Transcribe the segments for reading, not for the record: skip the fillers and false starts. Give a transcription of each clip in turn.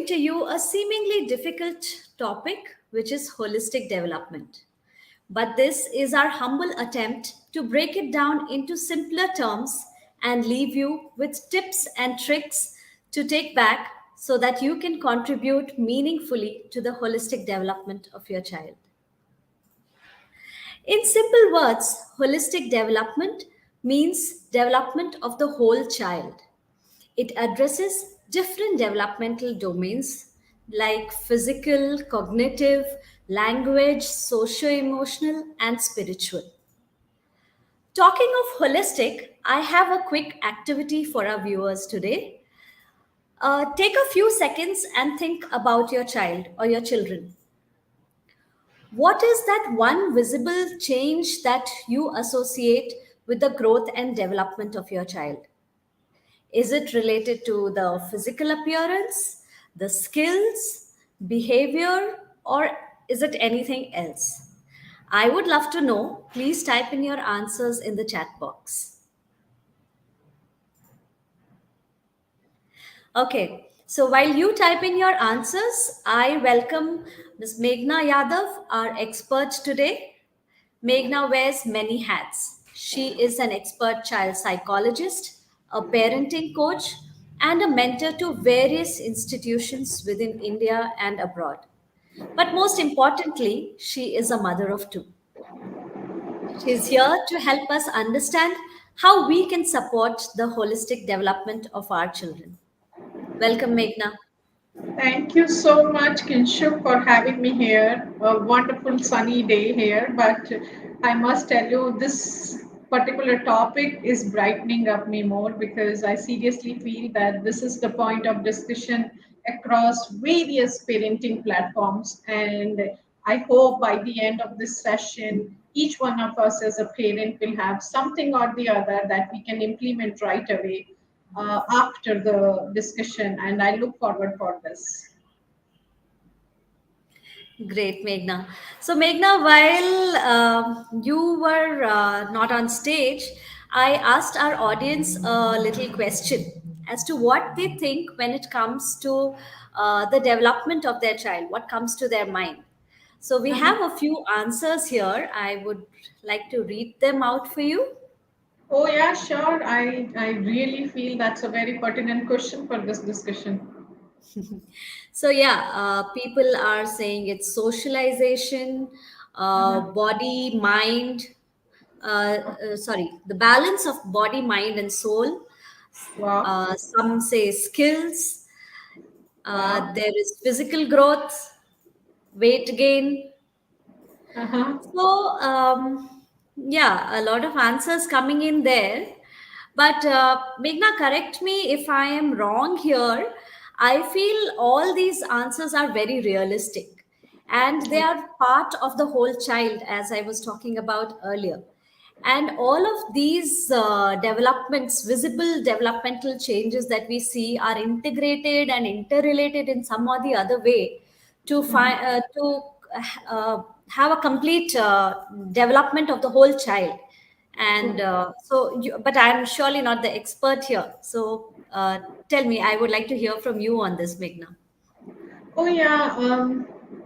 to you a seemingly difficult topic, which is holistic development. But this is our humble attempt to break it down into simpler terms and leave you with tips and tricks to take back so that you can contribute meaningfully to the holistic development of your child. In simple words, holistic development means development of the whole child. It addresses different developmental domains like physical, cognitive, language, socio emotional, and spiritual. Talking of holistic, I have a quick activity for our viewers today. Take a few seconds and think about your child or your children. What is that one visible change that you associate with the growth and development of your child? Is it related to the physical appearance, the skills, behavior, or is it anything else? I would love to know. Please type in your answers in the chat box. Okay, so while you type in your answers, I welcome Ms. Meghna Yadav, our expert today. Meghna wears many hats. She is an expert child psychologist, a parenting coach, and a mentor to various institutions within India and abroad. But most importantly, she is a mother of two. She is here to help us understand how we can support the holistic development of our children. Welcome, Meghna. Thank you so much, Kinshu, for having me here. A wonderful sunny day here, but I must tell you, this particular topic is brightening up me more because I seriously feel that this is the point of discussion across various parenting platforms. And I hope by the end of this session, each one of us as a parent will have something or the other that we can implement right away after the discussion, and I look forward for this. Great, Meghna. So, Meghna, while you were not on stage, I asked our audience a little question as to what they think when it comes to the development of their child, what comes to their mind. So, we Uh-huh. have a few answers here. I would like to read them out for you. Oh yeah, sure. I really feel that's a very pertinent question for this discussion. So yeah, people are saying it's socialization, Uh-huh. body, mind. Sorry, the balance of body, mind, and soul. Wow. Some say skills. Wow. There is physical growth, weight gain. Uh-huh. So yeah, a lot of answers coming in there. But Meghna, correct me if I am wrong here. I feel all these answers are very realistic and they are part of the whole child, as I was talking about earlier. And all of these developments, visible developmental changes that we see, are integrated and interrelated in some or the other way to find to uh, have a complete development of the whole child. And but I'm surely not the expert here. So tell me, I would like to hear from you on this, Meghna. Oh yeah.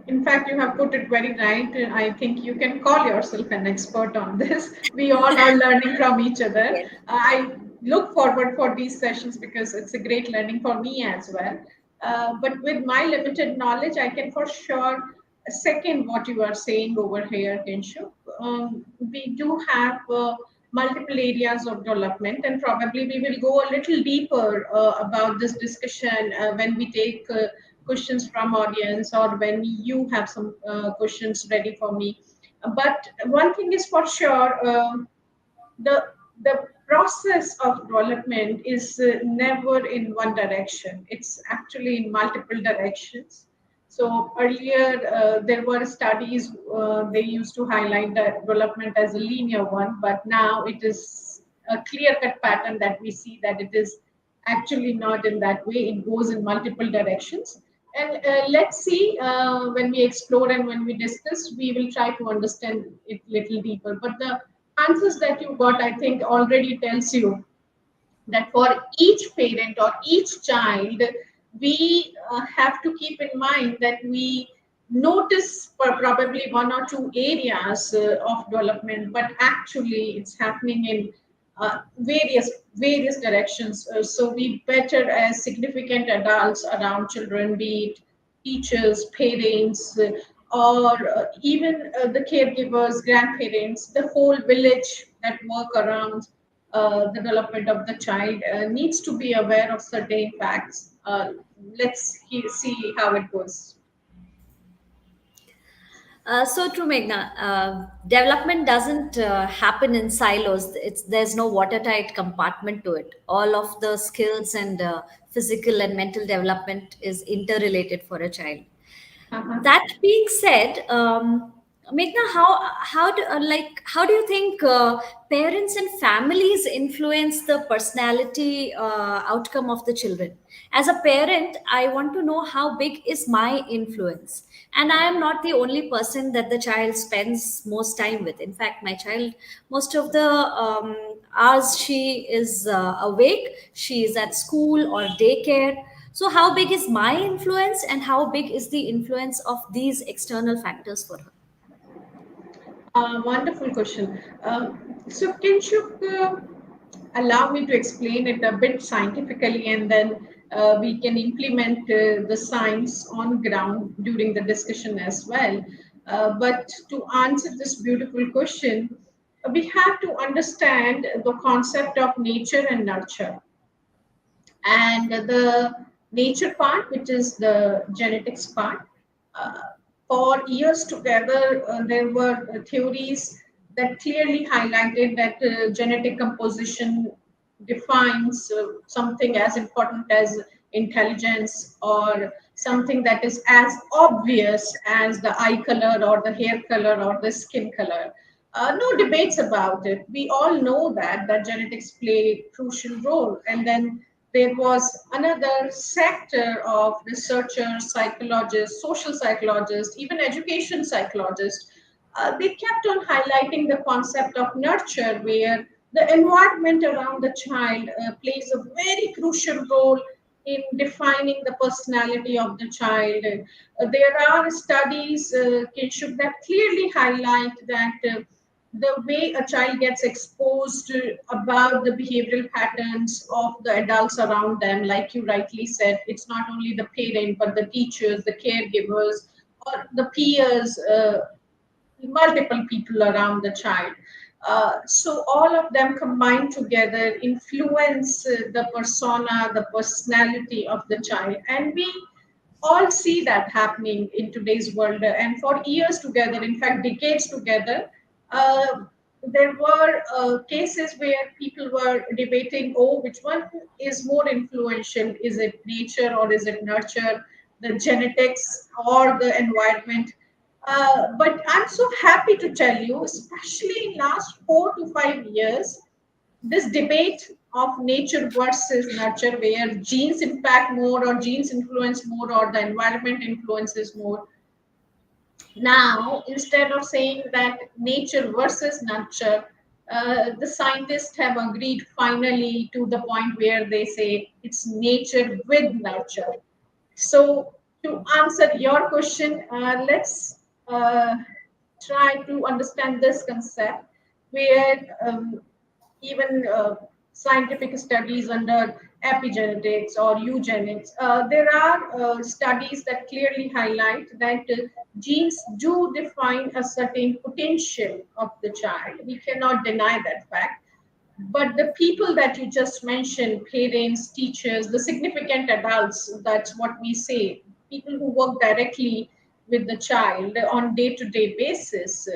In fact, you have put it very right. I think you can call yourself an expert on this. We all are learning from each other. Yes. I look forward for these sessions because it's a great learning for me as well. But with my limited knowledge, I can for sure second what you are saying over here, Kenshu. We do have multiple areas of development, and probably we will go a little deeper about this discussion when we take questions from audience or when you have some questions ready for me. But one thing is for sure, the the process of development is never in one direction. It's actually in multiple directions. So earlier there were studies they used to highlight the development as a linear one, but now it is a clear cut pattern that we see that it is actually not in that way. It goes in multiple directions. And let's see when we explore and when we discuss, we will try to understand it little deeper. But the answers that you got, I think, already tells you that for each parent or each child, we have to keep in mind that we notice probably one or two areas of development, but actually it's happening in various directions. So we better, as significant adults around children, be it teachers, parents, or even the caregivers, grandparents, the whole village that work around the development of the child needs to be aware of certain facts. See how it goes. So true, Meghna. Development doesn't happen in silos. There's no watertight compartment to it. All of the skills and physical and mental development is interrelated for a child. Uh-huh. That being said, Meghna, how do you think parents and families influence the personality outcome of the children? As a parent, I want to know how big is my influence, and I am not the only person that the child spends most time with. In fact, my child, most of the hours she is awake, she is at school or daycare. So, how big is my influence, and how big is the influence of these external factors for her? Wonderful question. So, can you allow me to explain it a bit scientifically, and then we can implement the science on ground during the discussion as well. But to answer this beautiful question, we have to understand the concept of nature and nurture. And the nature part, which is the genetics part, uh, for years together, there were theories that clearly highlighted that genetic composition defines something as important as intelligence, or something that is as obvious as the eye color or the hair color or the skin color. No debates about it. We all know that genetics play a crucial role. And then there was another sector of researchers, psychologists, social psychologists, even education psychologists. They kept on highlighting the concept of nurture, where the environment around the child plays a very crucial role in defining the personality of the child. There are studies, Kinshuk, that clearly highlight that the way a child gets exposed to about the behavioral patterns of the adults around them, like you rightly said, it's not only the parent, but the teachers, the caregivers, or the peers, multiple people around the child. So all of them combined together influence the persona, the personality of the child. And we all see that happening in today's world. And for years together, in fact, decades together, uh, there were cases where people were debating, oh, which one is more influential? Is it nature or is it nurture? The genetics or the environment? But I'm so happy to tell you, especially in last 4 to 5 years, this debate of nature versus nurture, where genes impact more or genes influence more or the environment influences more. Now, instead of saying that nature versus nurture, the scientists have agreed finally to the point where they say it's nature with nurture. So, to answer your question, let's try to understand this concept, where even scientific studies under epigenetics or eugenics, there are studies that clearly highlight that genes do define a certain potential of the child. We cannot deny that fact. But the people that you just mentioned, parents, teachers, the significant adults, that's what we say, people who work directly with the child on day-to-day basis,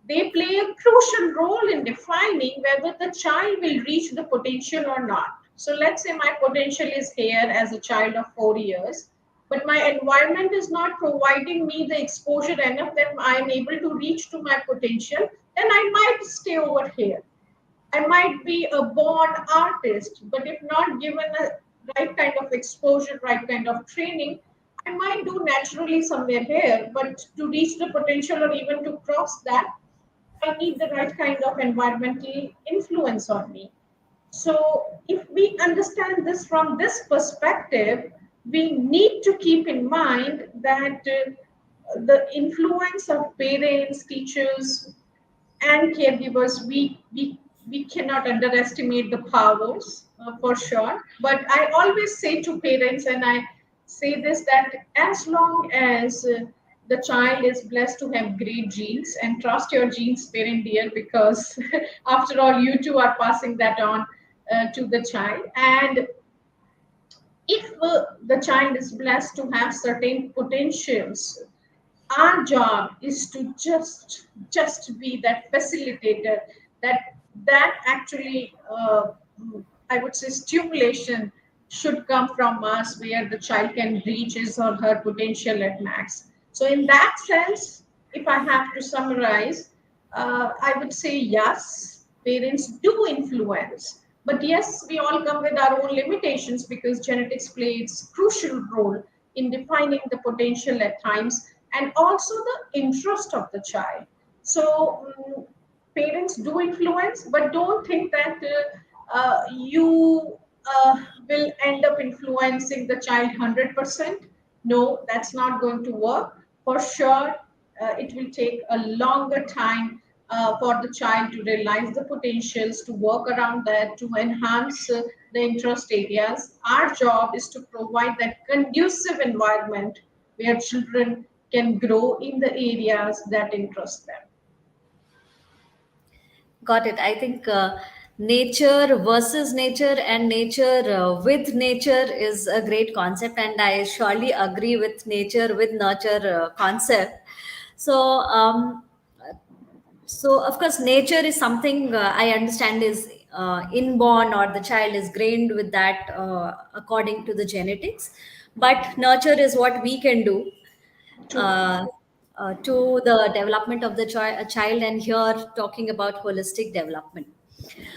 they play a crucial role in defining whether the child will reach the potential or not. So let's say my potential is here as a child of 4 years, but my environment is not providing me the exposure enough that I am able to reach to my potential, then I might stay over here. I might be a born artist, but if not given a right kind of exposure, right kind of training, I might do naturally somewhere here. But to reach the potential or even to cross that, I need the right kind of environmental influence on me. So, if we understand this from this perspective, we need to keep in mind that the influence of parents, teachers, and caregivers, we cannot underestimate the powers for sure. But I always say to parents, and I say this, that as long as the child is blessed to have great genes, and trust your genes, parent dear, because after all, you too are passing that on to the child. And if the child is blessed to have certain potentials, our job is to just be that facilitator, that actually I would say stimulation should come from us, where the child can reach his or her potential at max. So in that sense, if I have to summarize, I would say yes, parents do influence, but yes, we all come with our own limitations, because genetics plays crucial role in defining the potential at times, and also the interest of the child. So parents do influence, but don't think that you will end up influencing the child 100%. No, that's not going to work. For sure, it will take a longer time for the child to realize the potentials, to work around that, to enhance the interest areas. Our job is to provide that conducive environment where children can grow in the areas that interest them. Got it. I think nature versus nature and nature with nature is a great concept, and I surely agree with nature with nurture concept. So, so of course, nature is something I understand is inborn, or the child is grained with that according to the genetics. But nurture is what we can do True. uh, to the development of the child, and here talking about holistic development.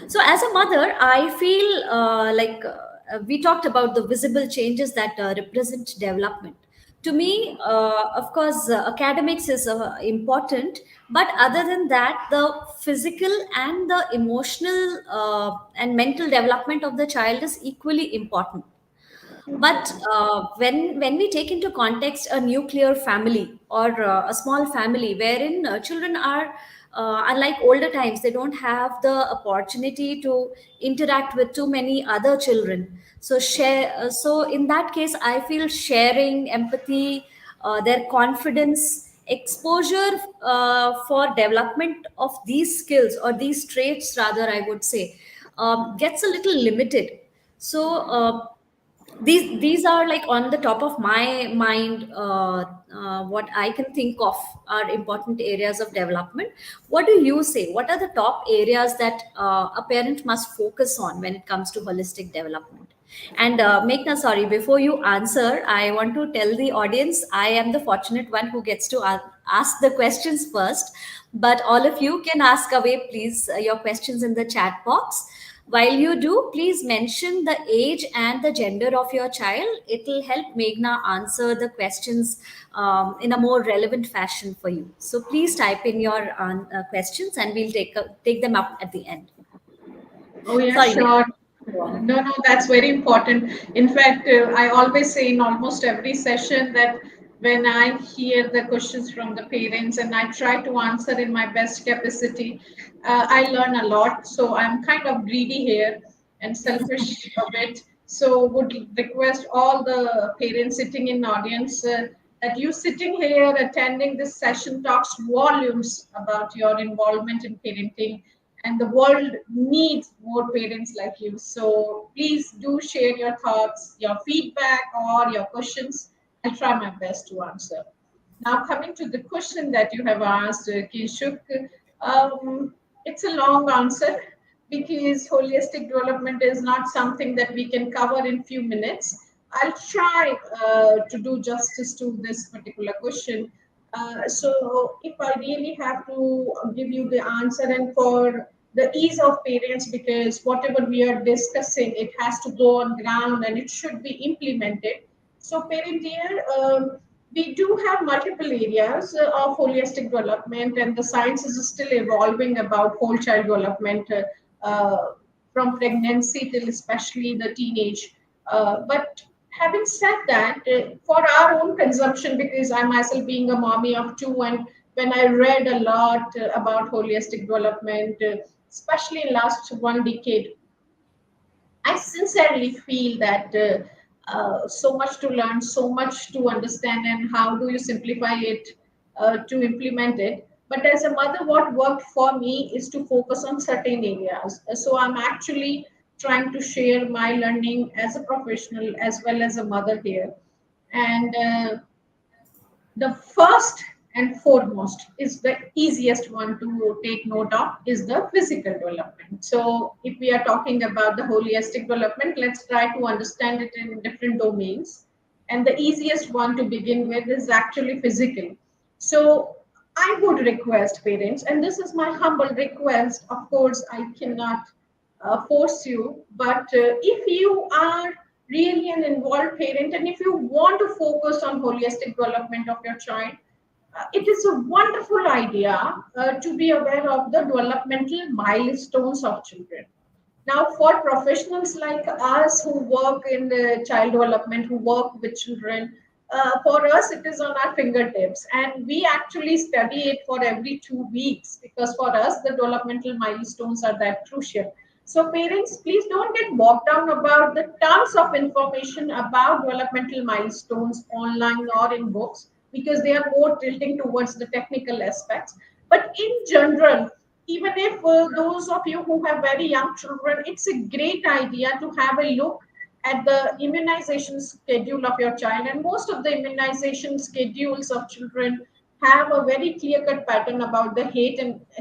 So as a mother, I feel we talked about the visible changes that represent development. To me, of course, academics is important, but other than that, the physical and the emotional and mental development of the child is equally important. But when we take into context a nuclear family, or a small family wherein children are unlike older times, they don't have the opportunity to interact with too many other children. So so in that case, I feel sharing, empathy, their confidence, exposure for development of these skills, or these traits rather, I would say, gets a little limited. So these are like on the top of my mind, what I can think of are important areas of development. What do you say? What are the top areas that a parent must focus on when it comes to holistic development? And Meghna, sorry, before you answer, I want to tell the audience I am the fortunate one who gets to ask the questions first, but all of you can ask away, please, your questions in the chat box. While you do, please mention the age and the gender of your child. It will help Meghna answer the questions in a more relevant fashion for you. So please type in your questions, and we'll take them up at the end. Oh, yeah, Sorry, sure. Meghna. Go on. No, no, that's very important. In fact, I always say in almost every session that when I hear the questions from the parents and I try to answer in my best capacity, I learn a lot. So I'm kind of greedy here and selfish a bit. So would request all the parents sitting in audience that you sitting here attending this session talks volumes about your involvement in parenting, and the world needs more parents like you. So please do share your thoughts, your feedback, or your questions. I'll try my best to answer. Now, coming to the question that you have asked, Kishuk, it's a long answer, because holistic development is not something that we can cover in few minutes. I'll try to do justice to this particular question. So, if I really have to give you the answer, and for the ease of parents, because whatever we are discussing, it has to go on ground and it should be implemented. So, parent dear, we do have multiple areas of holistic development, and the science is still evolving about whole child development, from pregnancy till especially the teenage. But having said that, for our own consumption, because I myself being a mommy of two, and when I read a lot about holistic development, especially in last one decade, I sincerely feel that so much to learn, so much to understand, and how do you simplify it to implement it. But as a mother, what worked for me is to focus on certain areas. So I'm actually trying to share my learning as a professional as well as a mother here. And the first and foremost is the easiest one to take note of is the physical development. So if we are talking about the holistic development, let's try to understand it in different domains. And the easiest one to begin with is actually physical. So I would request parents, and this is my humble request, of course I cannot force you, but if you are really an involved parent, and if you want to focus on holistic development of your child, it is a wonderful idea to be aware of the developmental milestones of children. Now, for professionals like us who work in the child development, who work with children, for us it is on our fingertips, and we actually study it for every 2 weeks because for us the developmental milestones are that crucial. So, parents, please don't get bogged down about the tons of information about developmental milestones online or in books because they are more tilting towards the technical aspects. But in general, even if those of you who have very young children, it's a great idea to have a look at the immunization schedule of your child. And most of the immunization schedules of children have a very clear cut pattern about the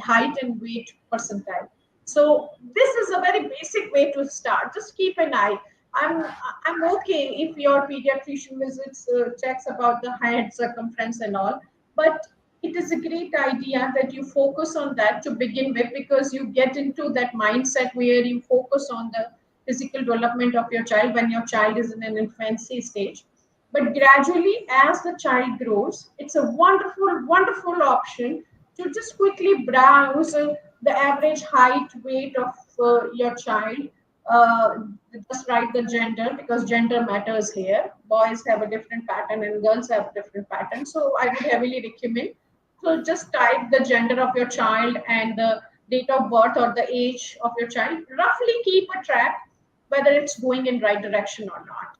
height and weight percentile. So this is a very basic way to start. Just keep an eye. I'm okay if your pediatrician visits checks about the height, circumference, and all, but it is a great idea that you focus on that to begin with because you get into that mindset where you focus on the physical development of your child when your child is in an infancy stage. But gradually, as the child grows, it's a wonderful, wonderful option to just quickly browse the average height, weight of your child. Uh, just write the gender because gender matters here. Boys have a different pattern and girls have a different pattern. So I would heavily recommend. So just type the gender of your child and the date of birth or the age of your child. Roughly keep a track whether it's going in right direction or not.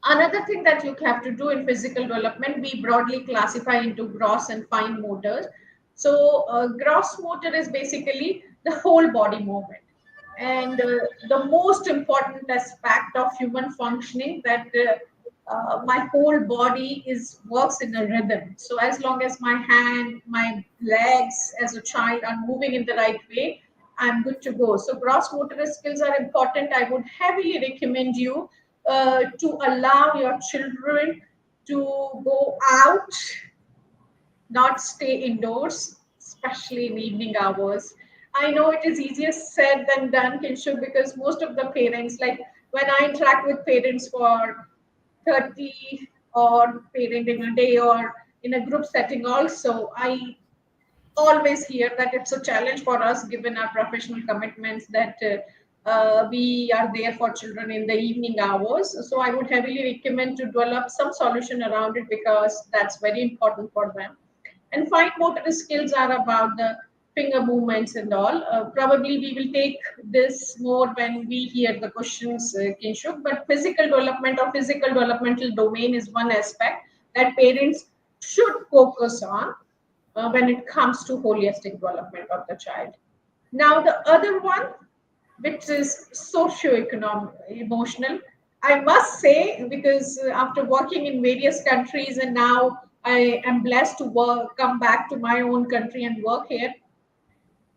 Another thing that you have to do in physical development, we broadly classify into gross and fine motors. So, gross motor is basically the whole body movement. And the most important aspect of human functioning that my whole body is works in a rhythm. So as long as my hand, my legs as a child are moving in the right way, I'm good to go. So gross motor skills are important. I would heavily recommend you to allow your children to go out, not stay indoors, especially in evening hours. I know it is easier said than done, Kinshuk, because most of the parents, like when I interact with parents for 30 or parent in a day or in a group setting also, I always hear that it's a challenge for us given our professional commitments that we are there for children in the evening hours. So I would heavily recommend to develop some solution around it because that's very important for them. And fine motor skills are about the finger movements and all. Probably we will take this more when we hear the questions, Kinshuk. But physical development or physical developmental domain is one aspect that parents should focus on when it comes to holistic development of the child. Now, the other one, which is socio-economic, emotional, I must say, because after working in various countries and now I am blessed to work, come back to my own country and work here,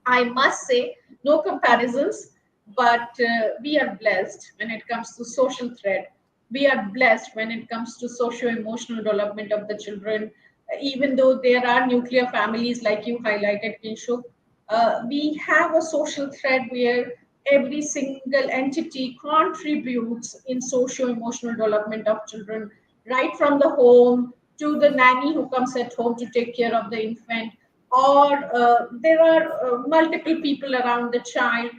I must say, no comparisons, but we are blessed when it comes to social thread. We are blessed when it comes to socio-emotional development of the children. Even though there are nuclear families, like you highlighted, Kinshuk, we have a social thread where every single entity contributes in socio-emotional development of children, right from the home to the nanny who comes at home to take care of the infant, or there are multiple people around the child,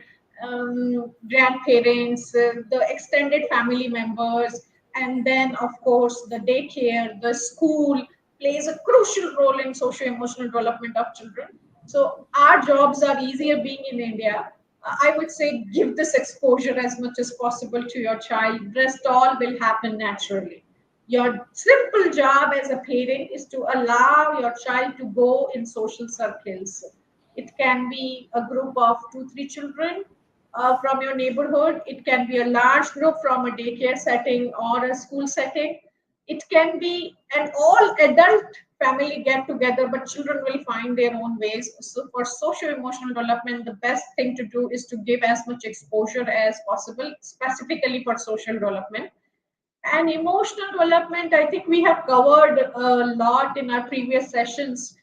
grandparents, the extended family members. And then, of course, the daycare, the school plays a crucial role in socio-emotional development of children. So our jobs are easier being in India. I would say give this exposure as much as possible to your child. Rest all will happen naturally. Your simple job as a parent is to allow your child to go in social circles. It can be a group of two, three children from your neighborhood. It can be a large group from a daycare setting or a school setting. It can be an all adult family get together, but children will find their own ways. So, for socio emotional development, the best thing to do is to give as much exposure as possible, specifically for social development. And emotional development, I think we have covered a lot in our previous sessions.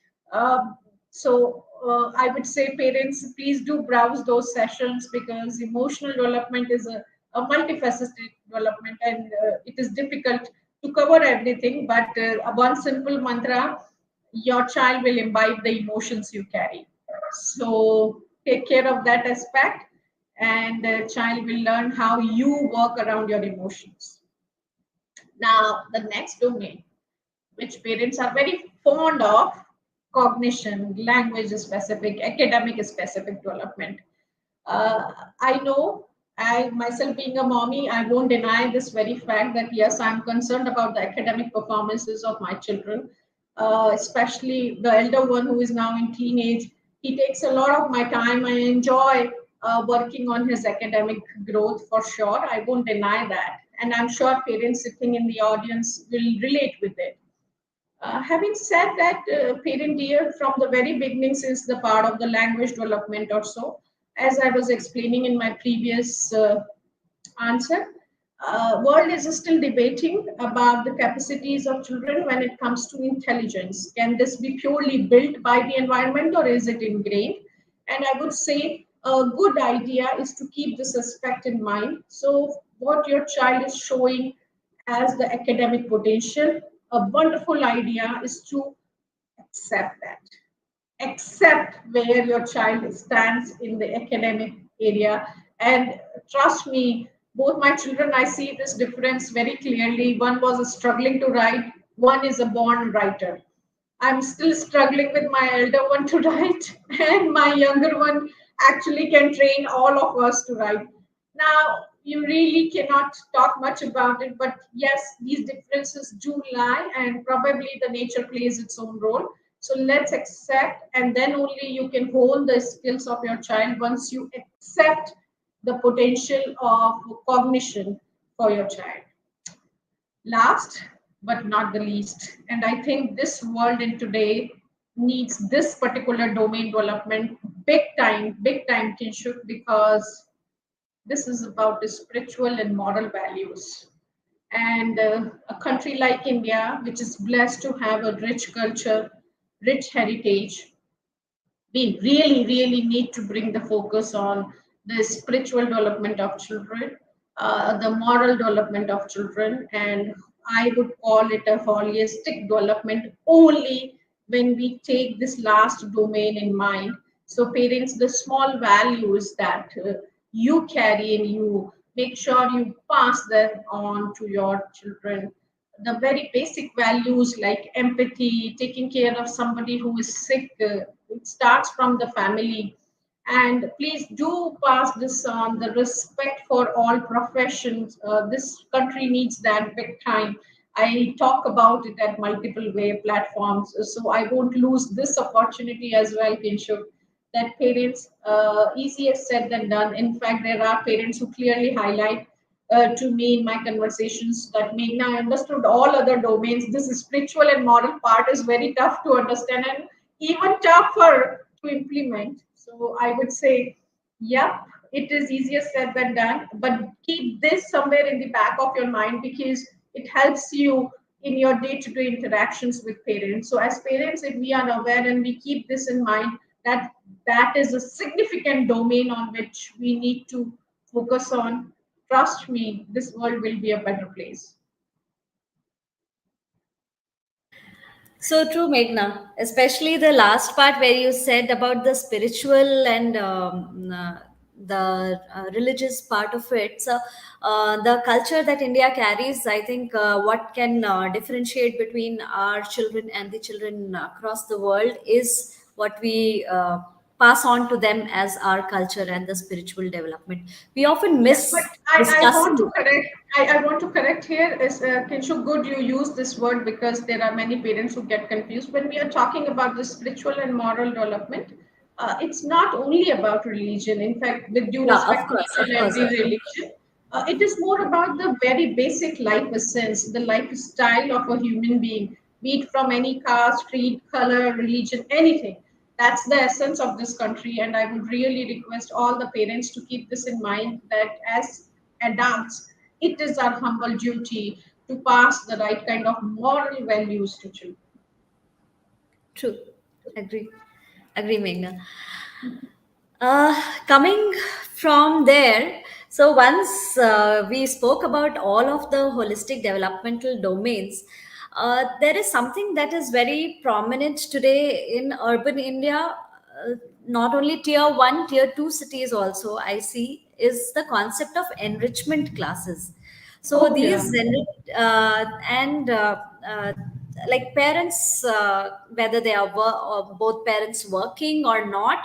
So I would say, parents, please do browse those sessions because emotional development is a multifaceted development, and it is difficult to cover everything. But one simple mantra: your child will imbibe the emotions you carry. So take care of that aspect, and the child will learn how you work around your emotions. Now, the next domain, which parents are very fond of, cognition, language specific, academic specific development. I know, I myself being a mommy, I won't deny this very fact that yes, I'm concerned about the academic performances of my children, especially the elder one who is now in teenage. He takes a lot of my time. I enjoy working on his academic growth for sure. I won't deny that. And I'm sure parents sitting in the audience will relate with it. Having said that, parent dear, from the very beginning, since the part of the language development or so, as I was explaining in my previous answer, world is still debating about the capacities of children when it comes to intelligence. Can this be purely built by the environment or is it ingrained? And I would say a good idea is to keep this aspect in mind. So what your child is showing as the academic potential, a wonderful idea is to accept that, accept where your child stands in the academic area. And trust me, both my children, I see this difference very clearly. One was struggling to write, one is a born writer. I'm still struggling with my elder one to write, and my younger one actually can train all of us to write. Now, you really cannot talk much about it, but yes, these differences do lie, and probably the nature plays its own role. So let's accept, and then only you can hone the skills of your child once you accept the potential of cognition for your child. Last but not the least, and I think this world in today needs this particular domain development big time, Kinshuk, because this is about the spiritual and moral values. And a country like India, which is blessed to have a rich culture, rich heritage, we really need to bring the focus on the spiritual development of children, the moral development of children, and I would call it a holistic development only when we take this last domain in mind. So, parents, the small values that you carry in you, make sure you pass them on to your children. The very basic values like empathy, taking care of somebody who is sick, it starts from the family. And please do pass this on, the respect for all professions. This country needs that big time. I talk about it at multiple way platforms, so I won't lose this opportunity as well, Kinshuk. That parents, easier said than done. In fact, there are parents who clearly highlight to me in my conversations that Meghna, I understood all other domains. This spiritual and moral part is very tough to understand and even tougher to implement. So I would say, yep, it is easier said than done. But keep this somewhere in the back of your mind because it helps you in your day-to-day interactions with parents. So as parents, if we are aware and we keep this in mind, that that is a significant domain on which we need to focus on. Trust me, this world will be a better place. So true, Meghna. Especially the last part where you said about the spiritual and the religious part of it. So, the culture that India carries, I think, what can differentiate between our children and the children across the world is what we pass on to them as our culture and the spiritual development. We often Yeah, but miss I want to discussing. correct. I want to correct here is Kinshu, good you use this word because there are many parents who get confused when we are talking about the spiritual and moral development. It's not only about religion. In fact, with due Yeah, respect to each of and course, every of course. religion, it is more about the very basic life essence, the lifestyle of a human being, be it from any caste, creed, color, religion, anything. That's the essence of this country, and I would really request all the parents to keep this in mind that as adults, it is our humble duty to pass the right kind of moral values to children. True. Agree. Agree, Meghna. Coming from there, so once we spoke about all of the holistic developmental domains, there is something that is very prominent today in urban India, not only tier one, tier two cities also, I see, is the concept of enrichment classes. So Oh yeah. these and like parents, whether they are or both parents working or not,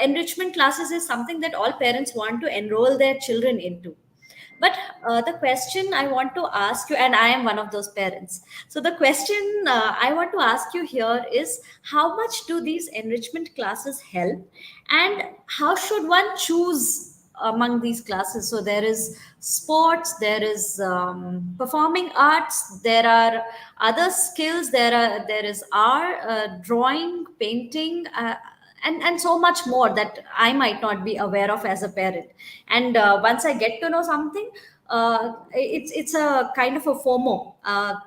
enrichment classes is something that all parents want to enroll their children into. But the question I want to ask you, and I am one of those parents. So the question I want to ask you here is, how much do these enrichment classes help, and how should one choose among these classes? So there is sports, there is performing arts, there are other skills, there is art, drawing, painting. And so much more that I might not be aware of as a parent. And once I get to know something, it's a kind of a FOMO,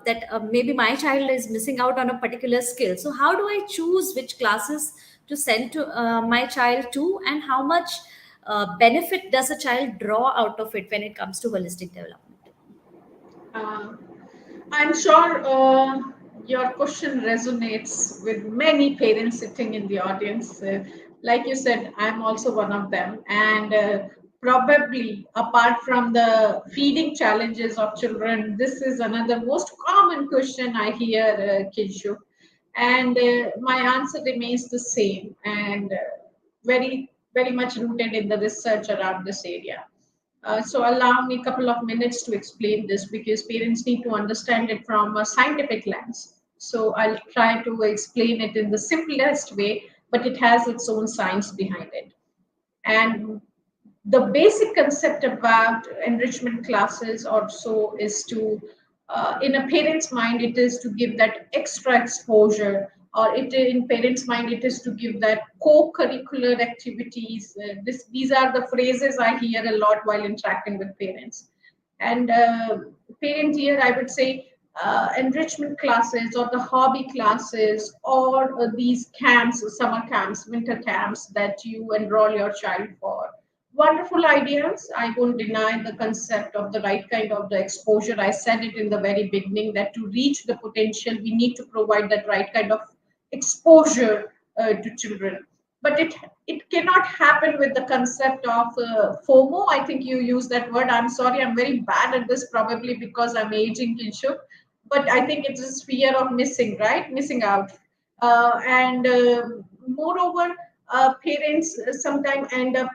that maybe my child is missing out on a particular skill. So how do I choose which classes to send to my child to, and how much benefit does a child draw out of it when it comes to holistic development? Uh, I'm sure your question resonates with many parents sitting in the audience. Like you said, I'm also one of them. And probably, apart from the feeding challenges of children, this is another most common question I hear, Kinshu. And my answer remains the same and very much rooted in the research around this area. So allow me a couple of minutes to explain this because parents need to understand it from a scientific lens. So I'll try to explain it in the simplest way, but it has its own science behind it. And the basic concept about enrichment classes also is to in a parent's mind it is to give that extra exposure, or it in parents mind it is to give that co-curricular activities. These are the phrases I hear a lot while interacting with parents. And parent here I would say enrichment classes or the hobby classes or these camps, summer camps, winter camps that you enroll your child for, wonderful ideas. I won't deny the concept of the right kind of the exposure. I said it in the very beginning that to reach the potential we need to provide that right kind of exposure to children. But it cannot happen with the concept of FOMO. I think you use that word. I'm sorry, I'm very bad at this, probably because I'm aging, Kinshuk. But I think it's this fear of missing, right? Missing out. And moreover, parents sometimes end up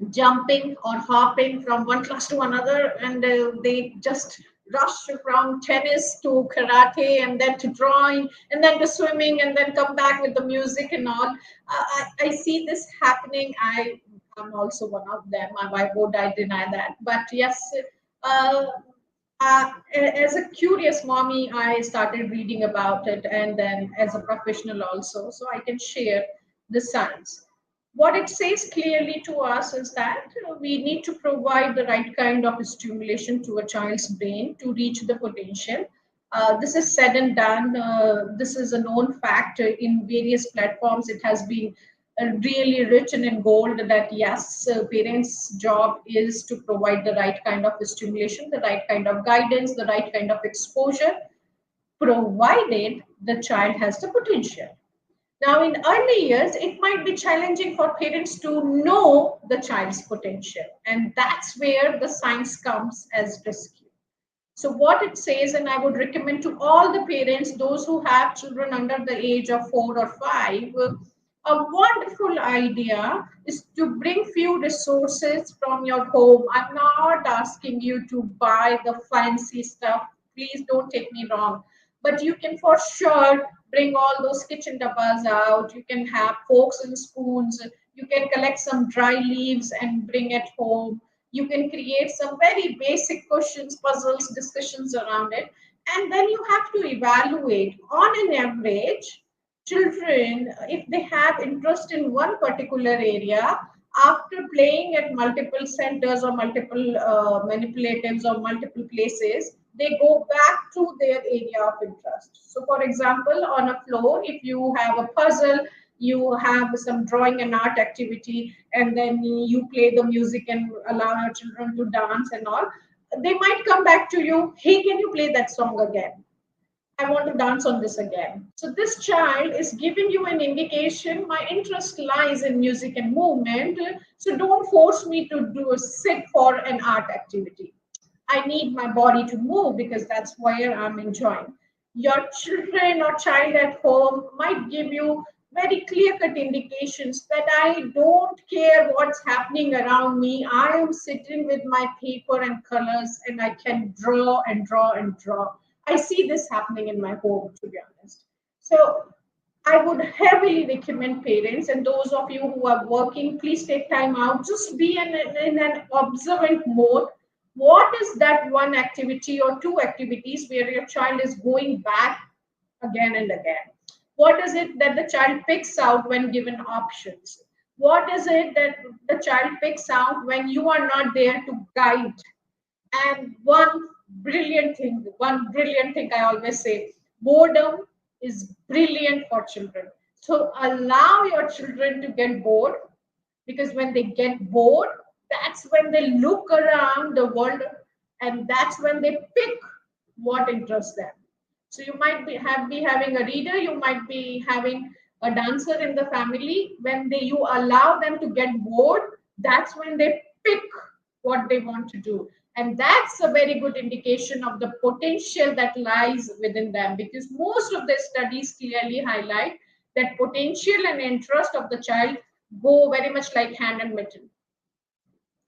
jumping or hopping from one class to another, and they just rush from tennis to karate and then to drawing and then to swimming and then come back with the music and all. I see this happening. I'm also one of them. Why would I deny that? But yes, uh, as a curious mommy, I started reading about it, and then as a professional also, so I can share the science. What it says clearly to us is that we need to provide the right kind of stimulation to a child's brain to reach the potential. This is said and done. This is a known fact in various platforms. It has been really written in gold that yes, parents' job is to provide the right kind of stimulation, the right kind of guidance, the right kind of exposure, provided the child has the potential. Now, in early years, it might be challenging for parents to know the child's potential, and that's where the science comes as rescue. So, what it says, and I would recommend to all the parents, those who have children under the age of 4 or 5, a wonderful idea is to bring few resources from your home. I'm not asking you to buy the fancy stuff. Please don't take me wrong. But you can for sure bring all those kitchen dabbas out. You can have forks and spoons. You can collect some dry leaves and bring at home. You can create some very basic questions, puzzles, discussions around it. And then you have to evaluate on an average children, if they have interest in one particular area, after playing at multiple centers or multiple manipulatives or multiple places, they go back to their area of interest. So, for example, on a floor, if you have a puzzle, you have some drawing and art activity, and then you play the music and allow your children to dance and all, they might come back to you, hey, can you play that song again? I want to dance on this again. So this child is giving you an indication. My interest lies in music and movement. So don't force me to do a sit for an art activity. I need my body to move because that's where I'm enjoying. Your children or child at home might give you very clear cut indications that I don't care what's happening around me. I am sitting with my paper and colors and I can draw and draw and draw. I see this happening in my home, to be honest. So I would heavily recommend parents and those of you who are working, please take time out. Just be in an observant mode. What is that one activity or two activities where your child is going back again and again? What is it that the child picks out when given options? What is it that the child picks out when you are not there to guide? And one brilliant thing I always say, boredom is brilliant for children. So allow your children to get bored because when they get bored, that's when they look around the world and that's when they pick what interests them. So you might be having a reader, you might be having a dancer in the family. When you allow them to get bored, that's when they pick what they want to do. And that's a very good indication of the potential that lies within them because most of the studies clearly highlight that potential and interest of the child go very much like hand and mitten.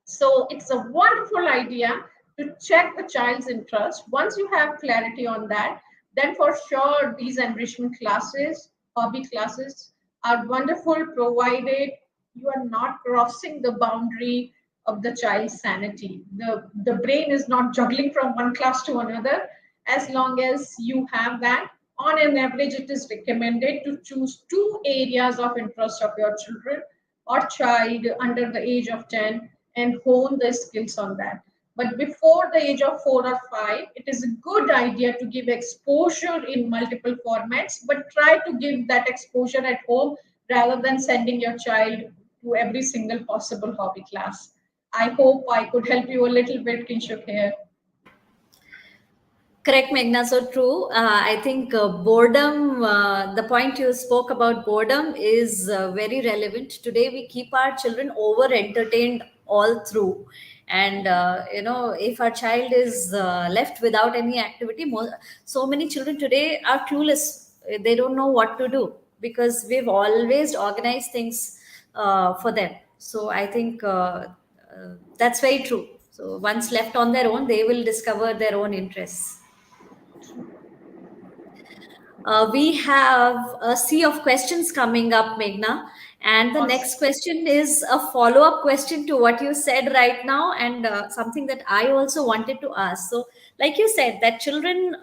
So it's a wonderful idea to check the child's interest. Once you have clarity on that, then for sure these enrichment classes, hobby classes are wonderful provided you are not crossing the boundary of the child's sanity. The brain is not juggling from one class to another. As long as you have that, on an average, it is recommended to choose two areas of interest of your children or child under the age of 10 and hone the skills on that. But before the age of 4 or 5, it is a good idea to give exposure in multiple formats, but try to give that exposure at home rather than sending your child to every single possible hobby class. I hope I could help you a little bit, Kinshuk, here. Correct, Meghna. So true. I think boredom, the point you spoke about boredom is very relevant. Today, we keep our children over entertained all through. And, if our child is left without any activity, so many children today are clueless. They don't know what to do because we've always organized things for them. So I think that's very true. So once left on their own, they will discover their own interests. We have a sea of questions coming up, Meghna. And the Awesome. next question is a follow up question to what you said right now, and something that I also wanted to ask. So, like you said, that children